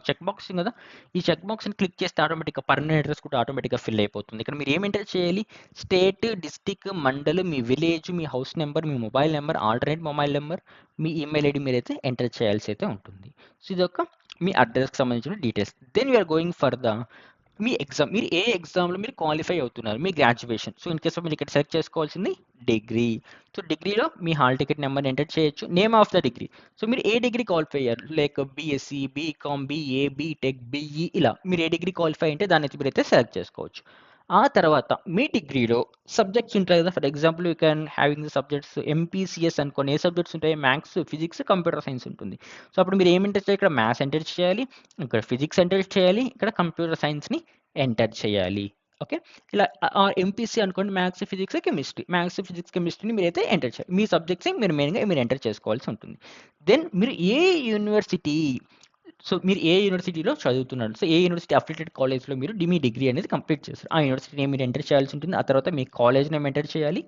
చెక్ బాక్స్ ఉంది కదా, ఈ చెక్ బాక్స్ని క్లిక్ చేస్తే ఆటోమేటిక్గా పర్మనెంట్ అడ్రస్ కూడా ఆటోమేటిక్గా ఫిల్ అయిపోతుంది. ఇక్కడ మీరు ఏం ఎంటర్ చేయాలి, స్టేట్, డిస్టిక్, మండల్, మీ విలేజ్, మీ హౌస్ నెంబర్, మీ mobile number, alternate mobile number, మీ ఈమెయిల్ ఐడి మీరైతే ఎంటర్ చేయాల్సి అయితే ఉంటుంది. సో ఇది ఒక మీ అడ్రస్కి సంబంధించిన details. Then we are going for the మీ ఎగ్జామ్. మీరు ఏ ఎగ్జామ్లో మీరు క్వాలిఫై అవుతున్నారు, మీ గ్రాడ్యుయేషన్. సో ఇన్ కేస్ మీరు ఇక్కడ సెలెక్ట్ చేసుకోవాల్సింది డిగ్రీ. సో డిగ్రీలో మీ హాల్ టికెట్ నెంబర్ ఎంటర్ చేయొచ్చు, name of the degree. So మీరు ఏ డిగ్రీ క్వాలిఫై అయ్యారు, like BSc, BCom, BA, BTech, BE, ఇలా మీరు ఏ డిగ్రీ క్వాలిఫై అంటే దాన్ని మీరైతే సెలెక్ట్ చేసుకోవచ్చు. ఆ తర్వాత మీ డిగ్రీలో సబ్జెక్ట్స్ ఉంటాయి కదా, for example you can having the subjects MPCS అనుకోని. ఏ సబ్జెక్ట్స్ ఉంటాయి, మ్యాథ్స్, ఫిజిక్స్, కంప్యూటర్ సైన్స్ ఉంటుంది. సో అప్పుడు మీరు ఏం ఎంటర్ చేయాలి, ఇక్కడ మ్యాథ్స్ ఎంటర్ చేయాలి, ఇక్కడ ఫిజిక్స్ ఎంటర్ చేయాలి, ఇక్కడ కంప్యూటర్ సైన్స్ని ఎంటర్ చేయాలి. ఓకే, ఇలా ఎంపీసీ అనుకోండి, maths, physics, chemistry. Maths, physics, కెమిస్ట్రీని మీరైతే ఎంటర్ చేయాలి. మీ సబ్జెక్ట్స్ మీరు మెయిన్గా మీరు ఎంటర్ చేసుకోవాల్సి ఉంటుంది. దెన్ మీరు ఏ యూనివర్సిటీ, సో మీరు ఏ యూనివర్సిటీలో చదువుతున్నారు, సో ఏ యూనివర్సిటీ అఫిలియేటెడ్ కాలేజ్లో మీరు మీ డిగ్రీ అనేది కంప్లీట్ చేస్తారు, ఆ యూనివర్సిటీ నేమ్ మీరు ఎంటర్ చేయాల్సి ఉంటుంది. ఆ తర్వాత మీ కాలేజ్ నేమ్ ఎంటర్ చేయాలి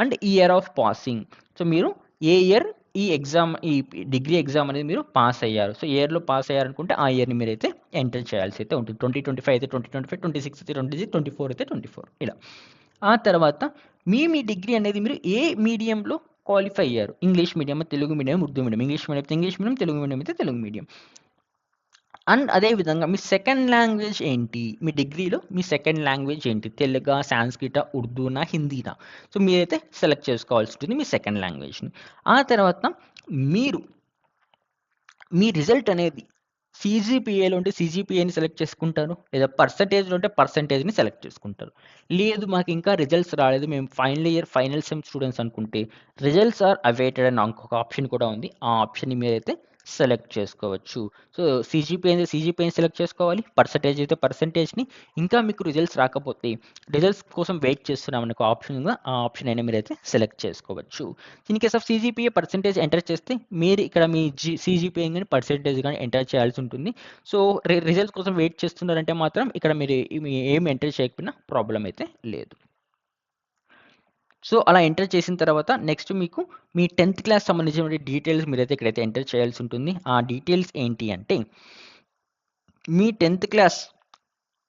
and year of passing. So మీరు ఏ ఇయర్ ఈ ఎగ్జామ్, ఈ డిగ్రీ ఎగ్జామ్ అనేది మీరు పాస్ అయ్యారు, సో ఇయర్లో పాస్ అయ్యారనుకుంటే ఆ ఇయర్ని మీరైతే ఎంటర్ చేయాల్సి అయితే ఉంటుంది. 2025 అయితే 2025, 26 అయితే 26, 24 అయితే 24, ఇలా. ఆ తర్వాత మీ డిగ్రీ అనేది మీరు ఏ మీడియంలో క్వాలిఫై అయ్యారు, English medium, Telugu medium, Urdu medium. English medium అయితే ఇంగ్లీష్ మీడియం, తెలుగు మీడియం అయితే తెలుగు మీడియం. అండ్ అదేవిధంగా మీ సెకండ్ లాంగ్వేజ్ ఏంటి, మీ డిగ్రీలో మీ సెకండ్ లాంగ్వేజ్ ఏంటి, తెలుగా, సాంస్క్రిట, ఉర్దూనా, హిందీనా. సో మీరైతే సెలెక్ట్ చేసుకోవాల్సి ఉంటుంది మీ సెకండ్ లాంగ్వేజ్ని. ఆ తర్వాత మీరు మీ రిజల్ట్ అనేది సీజీపీఏలో ఉంటే సీజీపీఏని సెలెక్ట్ చేసుకుంటారు, లేదా పర్సంటేజ్లో ఉంటే పర్సంటేజ్ని సెలెక్ట్ చేసుకుంటారు. లేదు మాకు ఇంకా రిజల్ట్స్ రాలేదు, మేము final year final sem students అనుకుంటే రిజల్ట్స్ ఆర్ అవైటెడ్ అని ఇంకొక ఆప్షన్ కూడా ఉంది, ఆ ఆప్షన్ని మీరైతే సెలెక్ట్ చేసుకోవచ్చు. సో సీజీపీఐని సెలెక్ట్ చేసుకోవాలి, పర్సంటేజ్ అయితే పర్సంటేజ్ని. ఇంకా మీకు రిజల్ట్స్ రాకపోతే రిజల్ట్స్ కోసం వెయిట్ చేస్తున్నాం అనే ఆప్షన్ ఉందా, ఆ ఆప్షన్ అయినా మీరైతే సెలెక్ట్ చేసుకోవచ్చు. In case of CGPA percentage enter చేస్తే మీరు ఇక్కడ మీ సీజీపీఏ కానీ పర్సంటేజ్ కానీ ఎంటర్ చేయాల్సి ఉంటుంది. సో రిజల్ట్స్ కోసం వెయిట్ చేస్తున్నారంటే మాత్రం ఇక్కడ మీరు ఏం ఎంటర్ చేయకపోయినా ప్రాబ్లం అయితే లేదు. సో అలా ఎంటర్ చేసిన తర్వాత నెక్స్ట్ మీకు మీ 10th క్లాస్ సంబంధించిన డీటెయిల్స్ మీరైతే ఇక్కడైతే ఎంటర్ చేయాల్సి ఉంటుంది. ఆ డీటెయిల్స్ ఏంటి అంటే మీ 10th class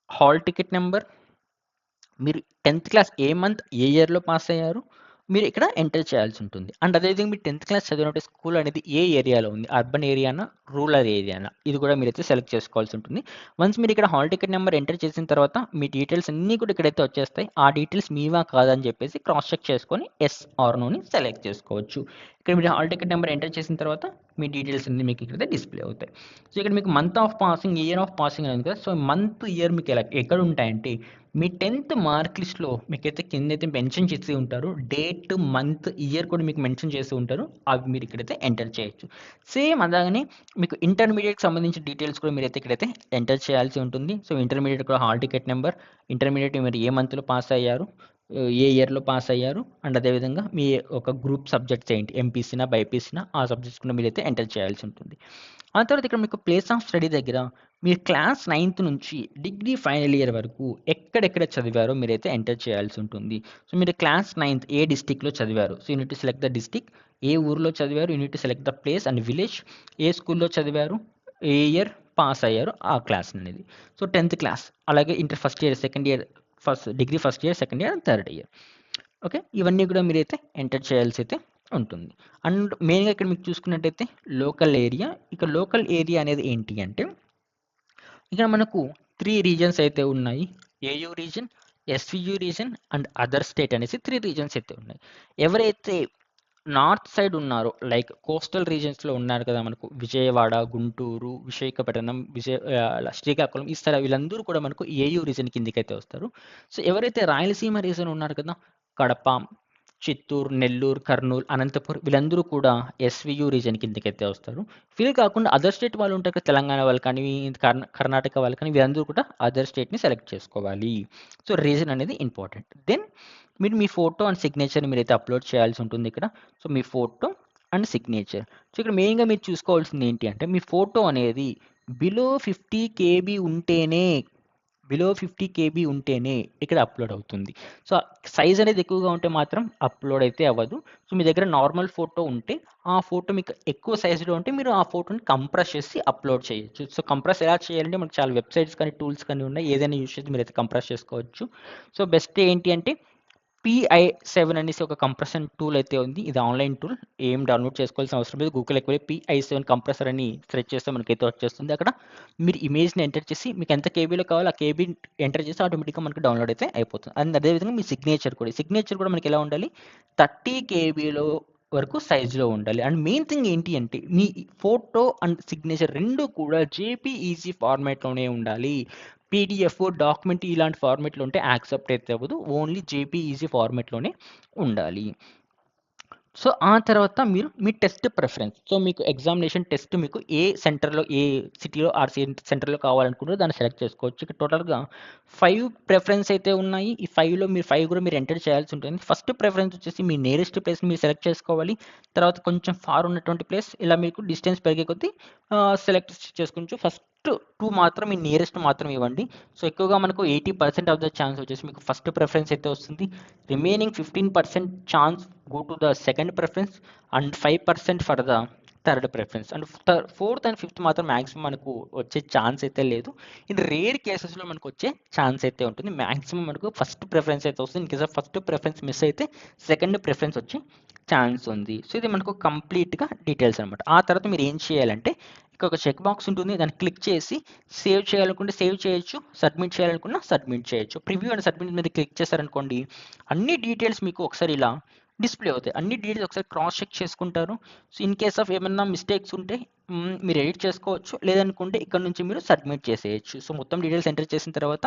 hall ticket number, మీరు 10th క్లాస్ ఏ మంత్ ఏ ఇయర్లో పాస్ అయ్యారు మీరు ఇక్కడ ఎంటర్ చేయాల్సి ఉంటుంది. అండ్ అదేవిధంగా మీరు 10th క్లాస్ చదివినట్టు స్కూల్ అనేది ఏ ఏరియాలో ఉంది, అర్బన్ ఏరియానా, రూరల్ ఏరియానా, ఇది కూడా మీరైతే సెలెక్ట్ చేసుకోవాల్సి ఉంటుంది. వన్స్ మీరు ఇక్కడ హాల్ టికెట్ నెంబర్ ఎంటర్ చేసిన తర్వాత మీ డీటెయిల్స్ అన్నీ కూడా ఇక్కడైతే వచ్చేస్తాయి. ఆ డీటెయిల్స్ మీవా కాదని చెప్పేసి క్రాస్ చెక్ చేసుకొని ఎస్ ఆర్ నోని సెలెక్ట్ చేసుకోవచ్చు. ఇక్కడ మీరు హాల్ టికెట్ నెంబర్ ఎంటర్ చేసిన తర్వాత మీ డీటెయిల్స్ అన్ని మీకు ఇక్కడ డిస్ప్లే అవుతాయి. సో ఇక్కడ మీకు month of passing, year of passing అనేది కదా, సో మంత్, ఇయర్ మీకు ఎక్కడ ఉంటాయంటే మీ 10th మార్క్ లిస్ట్లో మీకైతే కింద అయితే మెన్షన్ చేసి ఉంటారు, డేట్, మంత్, ఇయర్ కూడా మీకు మెన్షన్ చేసి ఉంటారు, అవి మీరు ఇక్కడైతే ఎంటర్ చేయొచ్చు. సేమ్ అలాగనే మీకు ఇంటర్మీడియట్కి సంబంధించిన డీటెయిల్స్ కూడా మీరైతే ఇక్కడైతే ఎంటర్ చేయాల్సి ఉంటుంది. సో ఇంటర్మీడియట్ కూడా హాల్ టికెట్ నెంబర్, ఇంటర్మీడియట్ మీరు ఏ మంత్లో పాస్ అయ్యారు, ఏ ఇయర్లో పాస్ అయ్యారు, అండ్ అదేవిధంగా మీ ఒక గ్రూప్ సబ్జెక్ట్స్ ఏంటి, ఎంపీసీనా, బైపీసీనా, ఆ సబ్జెక్ట్స్ కూడా మీరైతే ఎంటర్ చేయాల్సి ఉంటుంది. ఆ తర్వాత ఇక్కడ మీకు ప్లేస్ ఆఫ్ స్టడీ దగ్గర మీరు క్లాస్ 9th నుంచి డిగ్రీ ఫైనల్ ఇయర్ వరకు ఎక్కడెక్కడ చదివారో మీరైతే ఎంటర్ చేయాల్సి ఉంటుంది. సో మీరు క్లాస్ 9th ఏ డిస్టిక్లో చదివారు, so you need select the district, ఏ ఊర్లో చదివారు, you need select the place and village, ఏ స్కూల్లో చదివారు, ఏ ఇయర్ పాస్ అయ్యారు ఆ క్లాస్ అనేది. సో 10th క్లాస్, అలాగే inter first year, second year, degree first year, second year and third year. Okay, ఇవన్నీ కూడా మీరైతే ఎంటర్ చేయాల్సి అయితే ఉంటుంది. అండ్ మెయిన్గా ఇక్కడ మీకు చూసుకున్నట్టయితే లోకల్ ఏరియా, ఇక లోకల్ ఏరియా అనేది ఏంటి అంటే ఇక్కడ మనకు 3 రీజన్స్ అయితే ఉన్నాయి. AU reason, SVU reason and other state అనేసి 3 రీజన్స్ అయితే ఉన్నాయి. ఎవరైతే నార్త్ సైడ్ ఉన్నారో లైక్ కోస్టల్ రీజన్స్‌లో ఉన్నారు కదా! మనకు విజయవాడ, గుంటూరు, విశాఖపట్నం, శ్రీకాకుళం ఈ వీళ్ళందరూ కూడా మనకు ఏయూ రీజన్ కిందకైతే వస్తారు. సో, ఎవరైతే రాయలసీమ రీజన్ ఉన్నారు కదా! కడప, చిత్తూరు, నెల్లూరు, కర్నూలు, అనంతపురం వీళ్ళందరూ కూడా ఎస్‌వియు రీజన్ కిందకైతే వస్తారు. వీళ్ళు కాకుండా అదర్ స్టేట్ వాళ్ళు ఉంటారు కదా! తెలంగాణ వాళ్ళు కానీ, కర్ణాటక వాళ్ళు కానీ వీళ్ళందరూ కూడా అదర్ స్టేట్‌ని సెలెక్ట్ చేసుకోవాలి. సో, రీజన్ అనేది ఇంపార్టెంట్. దెన్ మీరు మీ ఫోటో అండ్ సిగ్నేచర్‌ని మీరైతే అప్‌లోడ్ చేయాల్సి ఉంటుంది ఇక్కడ. So, me photo and signature. So, ఇక్కడ మెయిన్‌గా మీరు చూసుకోవాల్సింది ఏంటి అంటే మీ ఫోటో అనేది బిలో 50 కేబీ ఉంటేనే ఇక్కడ అప్‌లోడ్ అవుతుంది. సో, సైజ్ అనేది ఎక్కువగా ఉంటే మాత్రం అప్‌లోడ్ అయితే అవ్వదు. సో, మీ దగ్గర నార్మల్ ఫోటో ఉంటే ఆ ఫోటో మీకు ఎక్కువ సైజ్‌లో ఉంటే మీరు ఆ ఫోటోని కంప్రెస్ చేసి అప్‌లోడ్ చేయొచ్చు. సో, కంప్రెస్ ఎలా చేయాలంటే మనకు చాలా వెబ్‌సైట్స్ కానీ, టూల్స్ కానీ ఉన్నాయి. ఏదైనా యూజ్ చేసి మీరైతే కంప్రెస్ చేసుకోవచ్చు. సో, బెస్ట్ ఏంటి అంటే PI7 అనేసి ఒక కంప్రెషన్ టూల్ అయితే ఉంది. ఇది ఆన్‌లైన్ టూల్. ఏం డౌన్‌లోడ్ చేసుకోవాల్సిన అవసరం లేదు. గూగుల్‌లోకి వెళ్ళి PI7 కంప్రెసర్ అని సెర్చ్ చేస్తే మనకైతే వచ్చేస్తుంది. అక్కడ మీరు ఇమేజ్‌ని ఎంటర్ చేసి మీకు ఎంత కేబీలో కావాలో ఆ కేబీ ఎంటర్ చేసి ఆటోమేటిక్‌గా మనకు డౌన్‌లోడ్ అయితే అయిపోతుంది. అండ్ అదేవిధంగా మీ సిగ్నేచర్ కూడా మనకి ఎలా ఉండాలి 30 కేబీలో వరకు సైజ్‌లో ఉండాలి. అండ్ మెయిన్ థింగ్ ఏంటి అంటే మీ ఫోటో అండ్ సిగ్నేచర్ 2 కూడా జేపీఈజీ ఫార్మాట్‌లోనే ఉండాలి. పీడిఎఫ్, డాక్యుమెంట్ ఇలాంటి ఫార్మాట్‌లో ఉంటే యాక్సెప్ట్ అయితే అవ్వదు. ఓన్లీ జేపీఈజీ ఫార్మాట్‌లోనే ఉండాలి. సో, ఆ తర్వాత మీరు మీ టెస్ట్ ప్రిఫరెన్స్. సో, మీకు ఎగ్జామినేషన్ టెస్ట్ మీకు ఏ సెంటర్‌లో, ఏ సిటీలో ఆర్ సెంటర్‌లో కావాలనుకుంటారో దాన్ని సెలెక్ట్ చేసుకోవచ్చు. ఇక్కడ టోటల్‌గా 5 ప్రిఫరెన్స్ అయితే ఉన్నాయి. ఈ 5లో మీరు 5 కూడా మీరు ఎంటర్ చేయాల్సి ఉంటుంది. ఫస్ట్ ప్రిఫరెన్స్ వచ్చేసి మీ నియరెస్ట్ ప్లేస్‌ని మీరు సెలెక్ట్ చేసుకోవాలి. తర్వాత కొంచెం ఫార్ ఉన్నటువంటి ప్లేస్ ఇలా మీకు డిస్టెన్స్ పెరిగే కొద్దీ సెలెక్ట్ చేసుకోవచ్చు. ఫస్ట్ 2 మాత్రం మీ నియరెస్ట్ మాత్రం ఇవ్వండి. సో, ఎక్కువగా మనకు 80% ఆఫ్ ద ఛాన్స్ వచ్చేసి మీకు ఫస్ట్ ప్రిఫరెన్స్ అయితే వస్తుంది. Remaining 15% chance go to the second preference and 5% for the third preference. And fourth and fifth మాత్రం మ్యాక్సిమం మనకు వచ్చే ఛాన్స్ అయితే లేదు. ఇది రేర్ కేసెస్లో మనకు వచ్చే ఛాన్స్ అయితే ఉంటుంది. మ్యాక్సిమం మనకు ఫస్ట్ ప్రిఫరెన్స్ అయితే వస్తుంది. In case of first preference miss అయితే సెకండ్ ప్రిఫరెన్స్ వచ్చే ఛాన్స్ ఉంది. సో, ఇది మనకు కంప్లీట్‌గా డీటెయిల్స్ అనమాట. ఆ తర్వాత మీరు ఏం చేయాలంటే ఇక్కడ ఒక చెక్ బాక్స్ ఉంటుంది. దాన్ని క్లిక్ చేసి సేవ్ చేయాలనుకుంటే సేవ్ చేయొచ్చు. సబ్మిట్ చేయాలనుకున్నా సబ్మిట్ చేయొచ్చు. ప్రివ్యూ అండ్ సబ్మిట్ మీద క్లిక్ చేశారనుకోండి అన్ని డీటెయిల్స్ మీకు ఒకసారి ఇలా డిస్ప్లే అవుతాయి. అన్ని డీటెయిల్స్ ఒకసారి క్రాస్ చెక్ చేసుకుంటారు. సో, ఇన్ కేస్ ఆఫ్ ఏమన్నా మిస్టేక్స్ ఉంటే మీరు ఎడిట్ చేసుకోవచ్చు. లేదనుకుంటే ఇక్కడ నుంచి మీరు సబ్మిట్ చేసేయచ్చు. సో, మొత్తం డీటెయిల్స్ ఎంటర్ చేసిన తర్వాత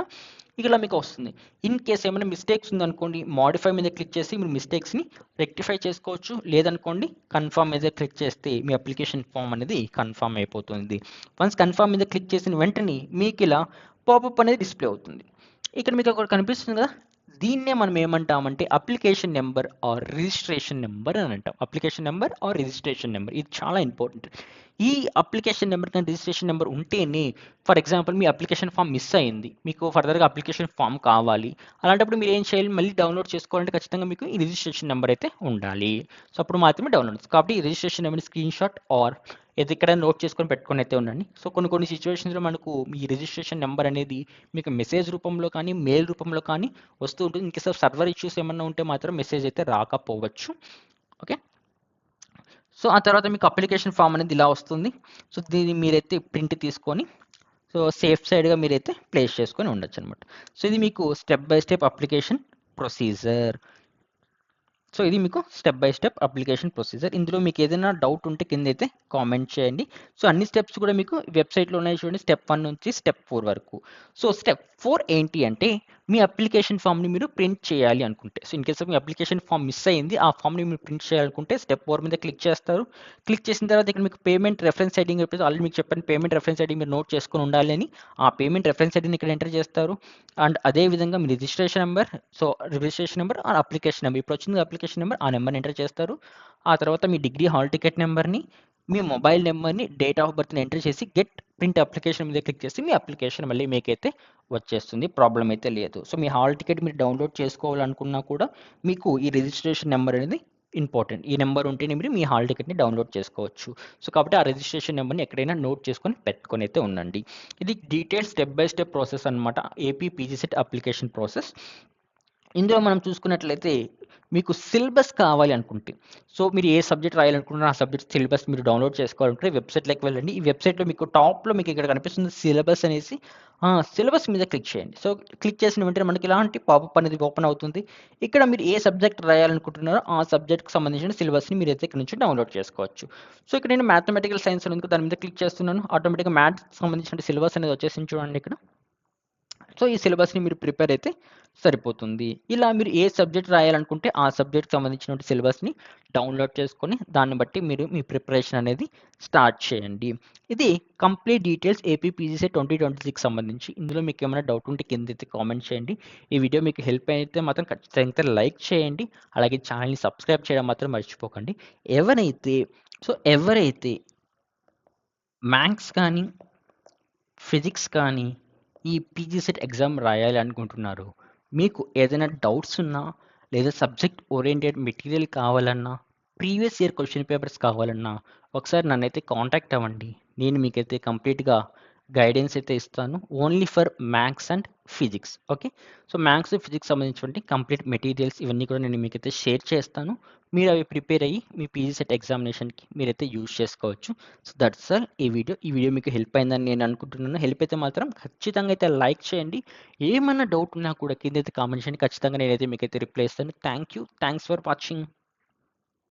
ఇలా మీకు వస్తుంది. ఇన్ కేస్ ఏమైనా మిస్టేక్స్ ఉందనుకోండి మోడిఫై మీద క్లిక్ చేసి మీరు మిస్టేక్స్‌ని రెక్టిఫై చేసుకోవచ్చు. లేదనుకోండి కన్ఫర్మ్ మీద క్లిక్ చేస్తే మీ అప్లికేషన్ ఫామ్ అనేది కన్ఫర్మ్ అయిపోతుంది. వన్స్ కన్ఫర్మ్ మీద క్లిక్ చేసిన వెంటనే మీకు ఇలా పాపప్ అనేది డిస్ప్లే అవుతుంది. ఇక్కడ మీకు ఒకటి కనిపిస్తుంది కదా! దీన్నే మనం ఏమంటామంటే application number or registration number అని అంటాం. Application number or registration number ఇది చాలా ఇంపార్టెంట్. ఈ అప్లికేషన్ నెంబర్ కానీ రిజిస్ట్రేషన్ నెంబర్ ఉంటేనే ఫర్ ఎగ్జాంపుల్ మీ అప్లికేషన్ ఫామ్ మిస్ అయింది. మీకు ఫర్దర్‌గా అప్లికేషన్ ఫామ్ కావాలి. అలాంటప్పుడు మీరు ఏం చేయాలి మళ్ళీ డౌన్‌లోడ్ చేసుకోవాలంటే ఖచ్చితంగా మీకు ఈ రిజిస్ట్రేషన్ నెంబర్ అయితే ఉండాలి. సో, అప్పుడు మాత్రమే డౌన్‌లోడ్ కాబట్టి ఈ రిజిస్ట్రేషన్ నెంబర్‌ని స్క్రీన్‌షాట్ ఆర్ ఇది ఇక్కడ నోట్ చేసుకొని పెట్టుకొని అయితే ఉండండి. సో, కొన్ని సిట్యుయేషన్స్‌లో మనకు ఈ రిజిస్ట్రేషన్ నెంబర్ అనేది మీకు మెసేజ్ రూపంలో కానీ, మెయిల్ రూపంలో కానీ వస్తూ ఉంటుంది. In case of server issues ఏమన్నా ఉంటే మాత్రం మెసేజ్ అయితే రాకపోవచ్చు. ఓకే. సో, ఆ తర్వాత మీకు అప్లికేషన్ ఫామ్ అనేది ఇలా వస్తుంది. సో, దీన్ని మీరైతే ప్రింట్ తీసుకొని సో, సేఫ్ సైడ్‌గా మీరైతే ప్లేస్ చేసుకొని ఉండొచ్చనమాట. సో, ఇది మీకు step by step application procedure. So, ఇది మీకు step by step application procedure. ఇందులో మీకు ఏదైనా డౌట్ ఉంటే కిందైతే కామెంట్ చేయండి. సో, అన్ని స్టెప్స్ కూడా మీకు వెబ్‌సైట్‌లో ఉన్నాయి చూడండి. స్టెప్ 1 నుంచి స్టెప్ 4 వరకు. సో, స్టెప్ 4 ఏంటి అంటే మీ అప్లికేషన్ ఫామ్‌ని మీరు ప్రింట్ చేయాలి అనుకుంటే. సో, ఇన్ కేస్ ఆఫ్ మీ అప్లికేషన్ ఫామ్ మిస్ అయింది. ఆ ఫామ్‌ని మీరు ప్రింట్ చేయాలనుకుంటే స్టెప్ 4 మీద క్లిక్ చేస్తారు. క్లిక్ చేసిన తర్వాత ఇక్కడ మీకు పేమెంట్ రిఫరెన్స్ ఐడి అని చెప్పేసి ఆల్రెడీ మీకు చెప్పాను. పేమెంట్ రిఫరెన్స్ ఐడి మీరు నోట్ చేసుకొని ఉండాలి అని. ఆ పేమెంట్ రిఫరెన్స్ ఐడిని ఇక్కడ ఎంటర్ చేస్తారు. అండ్ అదే విధంగా మీ registration number so, registration number or application number ఇప్పుడు వచ్చింది అప్లికేషన్ నెంబర్ ఆ నెంబర్‌ని ఎంటర్ చేస్తారు. ఆ తర్వాత మీ డిగ్రీ హాల్ టికెట్ నెంబర్‌ని, మీ మొబైల్ నెంబర్‌ని, డేట్ ఆఫ్ బర్త్‌ని ఎంటర్ చేసి గెట్ ప్రింట్ అప్లికేషన్ మీద క్లిక్ చేసి మీ అప్లికేషన్ మళ్ళీ మీకైతే వచ్చేస్తుంది. ప్రాబ్లమ్ అయితే లేదు. సో, మీ హాల్ టికెట్ మీరు డౌన్‌లోడ్ చేసుకోవాలనుకున్నా కూడా మీకు ఈ రిజిస్ట్రేషన్ నెంబర్ అనేది ఇంపార్టెంట్. ఈ నెంబర్ ఉంటేనే మీరు మీ హాల్ టికెట్‌ని డౌన్‌లోడ్ చేసుకోవచ్చు. సో, కాబట్టి ఆ రిజిస్ట్రేషన్ నెంబర్‌ని ఎక్కడైనా నోట్ చేసుకొని పెట్టుకొని అయితే ఉండండి. ఇది detail step by step process అనమాట. AP PG CET application process. ఇందులో మనం చూసుకున్నట్లయితే మీకు సిలబస్ కావాలి అనుకుంటే, సో మీరు ఏ సబ్జెక్ట్ రాయాలనుకుంటున్నారో ఆ సబ్జెక్ట్ సిలబస్ మీరు డౌన్లోడ్ చేసుకోవాలంటే వెబ్సైట్లోకి వెళ్ళండి. ఈ వెబ్సైట్లో మీకు టాప్లో మీకు ఇక్కడ కనిపిస్తుంది సిలబస్ అనేసి, సిలబస్ మీద క్లిక్ చేయండి. సో క్లిక్ చేసిన వెంటనే మనకి ఇలాంటి పాపప్ అనేది ఓపెన్ అవుతుంది. ఇక్కడ మీరు ఏ సబ్జెక్ట్ రాయాలనుకుంటున్నారో ఆ సబ్జెక్ట్కి సంబంధించిన సిలబస్ని మీరైతే ఇక్కడ నుంచి డౌన్లోడ్ చేసుకోవచ్చు. సో ఇక్కడ నేను మ్యాథమెటికల్ సైన్స్ ఉంది, దాని మీద క్లిక్ చేస్తున్నాను. ఆటోమేటిక్గా మ్యాథ్స్కి సంబంధించిన సిలబస్ అనేది వచ్చేసింది చూడండి ఇక్కడ. సో ఈ సిలబస్ని మీరు ప్రిపేర్ అయితే సరిపోతుంది. ఇలా మీరు ఏ సబ్జెక్ట్ రాయాలనుకుంటే ఆ సబ్జెక్ట్కి సంబంధించిన సిలబస్ని డౌన్లోడ్ చేసుకొని దాన్ని బట్టి మీరు మీ ప్రిపరేషన్ అనేది స్టార్ట్ చేయండి. ఇది కంప్లీట్ డీటెయిల్స్ ఏపీ పీజీసెట్ 2026 సంబంధించి. ఇందులో మీకు ఏమైనా డౌట్ ఉంటే కింద అయితే కామెంట్ చేయండి. ఈ వీడియో మీకు హెల్ప్ అయితే మాత్రం ఖచ్చితంగా లైక్ చేయండి. అలాగే ఛానల్ని సబ్స్క్రైబ్ చేయడం మాత్రం మర్చిపోకండి. ఎవరైతే మ్యాథ్స్ కానీ ఫిజిక్స్ కానీ ఈ పీజీసెట్ ఎగ్జామ్ రాయాలి అనుకుంటున్నారు, మీకు ఏదైనా డౌట్స్ ఉన్నా లేదా సబ్జెక్ట్ ఓరియంటెడ్ మెటీరియల్ కావాలన్నా, ప్రీవియస్ ఇయర్ క్వశ్చన్ పేపర్స్ కావాలన్నా ఒకసారి నన్నైతే కాంటాక్ట్ అవ్వండి. నేను మీకైతే కంప్లీట్గా గైడెన్స్ అయితే ఇస్తాను. Only for maths and physics. Okay, so maths physics సంబంధించినటువంటి కంప్లీట్ మెటీరియల్స్ ఇవన్నీ కూడా నేను మీకైతే షేర్ చేస్తాను. మీరు అవి ప్రిపేర్ అయ్యి మీ పీజీసెట్ ఎగ్జామినేషన్కి మీరైతే యూజ్ చేసుకోవచ్చు. సో దట్స్ ఆల్ ఈ వీడియో మీకు హెల్ప్ అయిందని నేను అనుకుంటున్నాను. హెల్ప్ అయితే మాత్రం ఖచ్చితంగా అయితే లైక్ చేయండి. ఏమన్నా డౌట్ ఉన్నా కూడా కింద అయితే కామెంట్ చేయండి. ఖచ్చితంగా నేనైతే మీకైతే రిప్లై ఇస్తాను. Thanks for watching.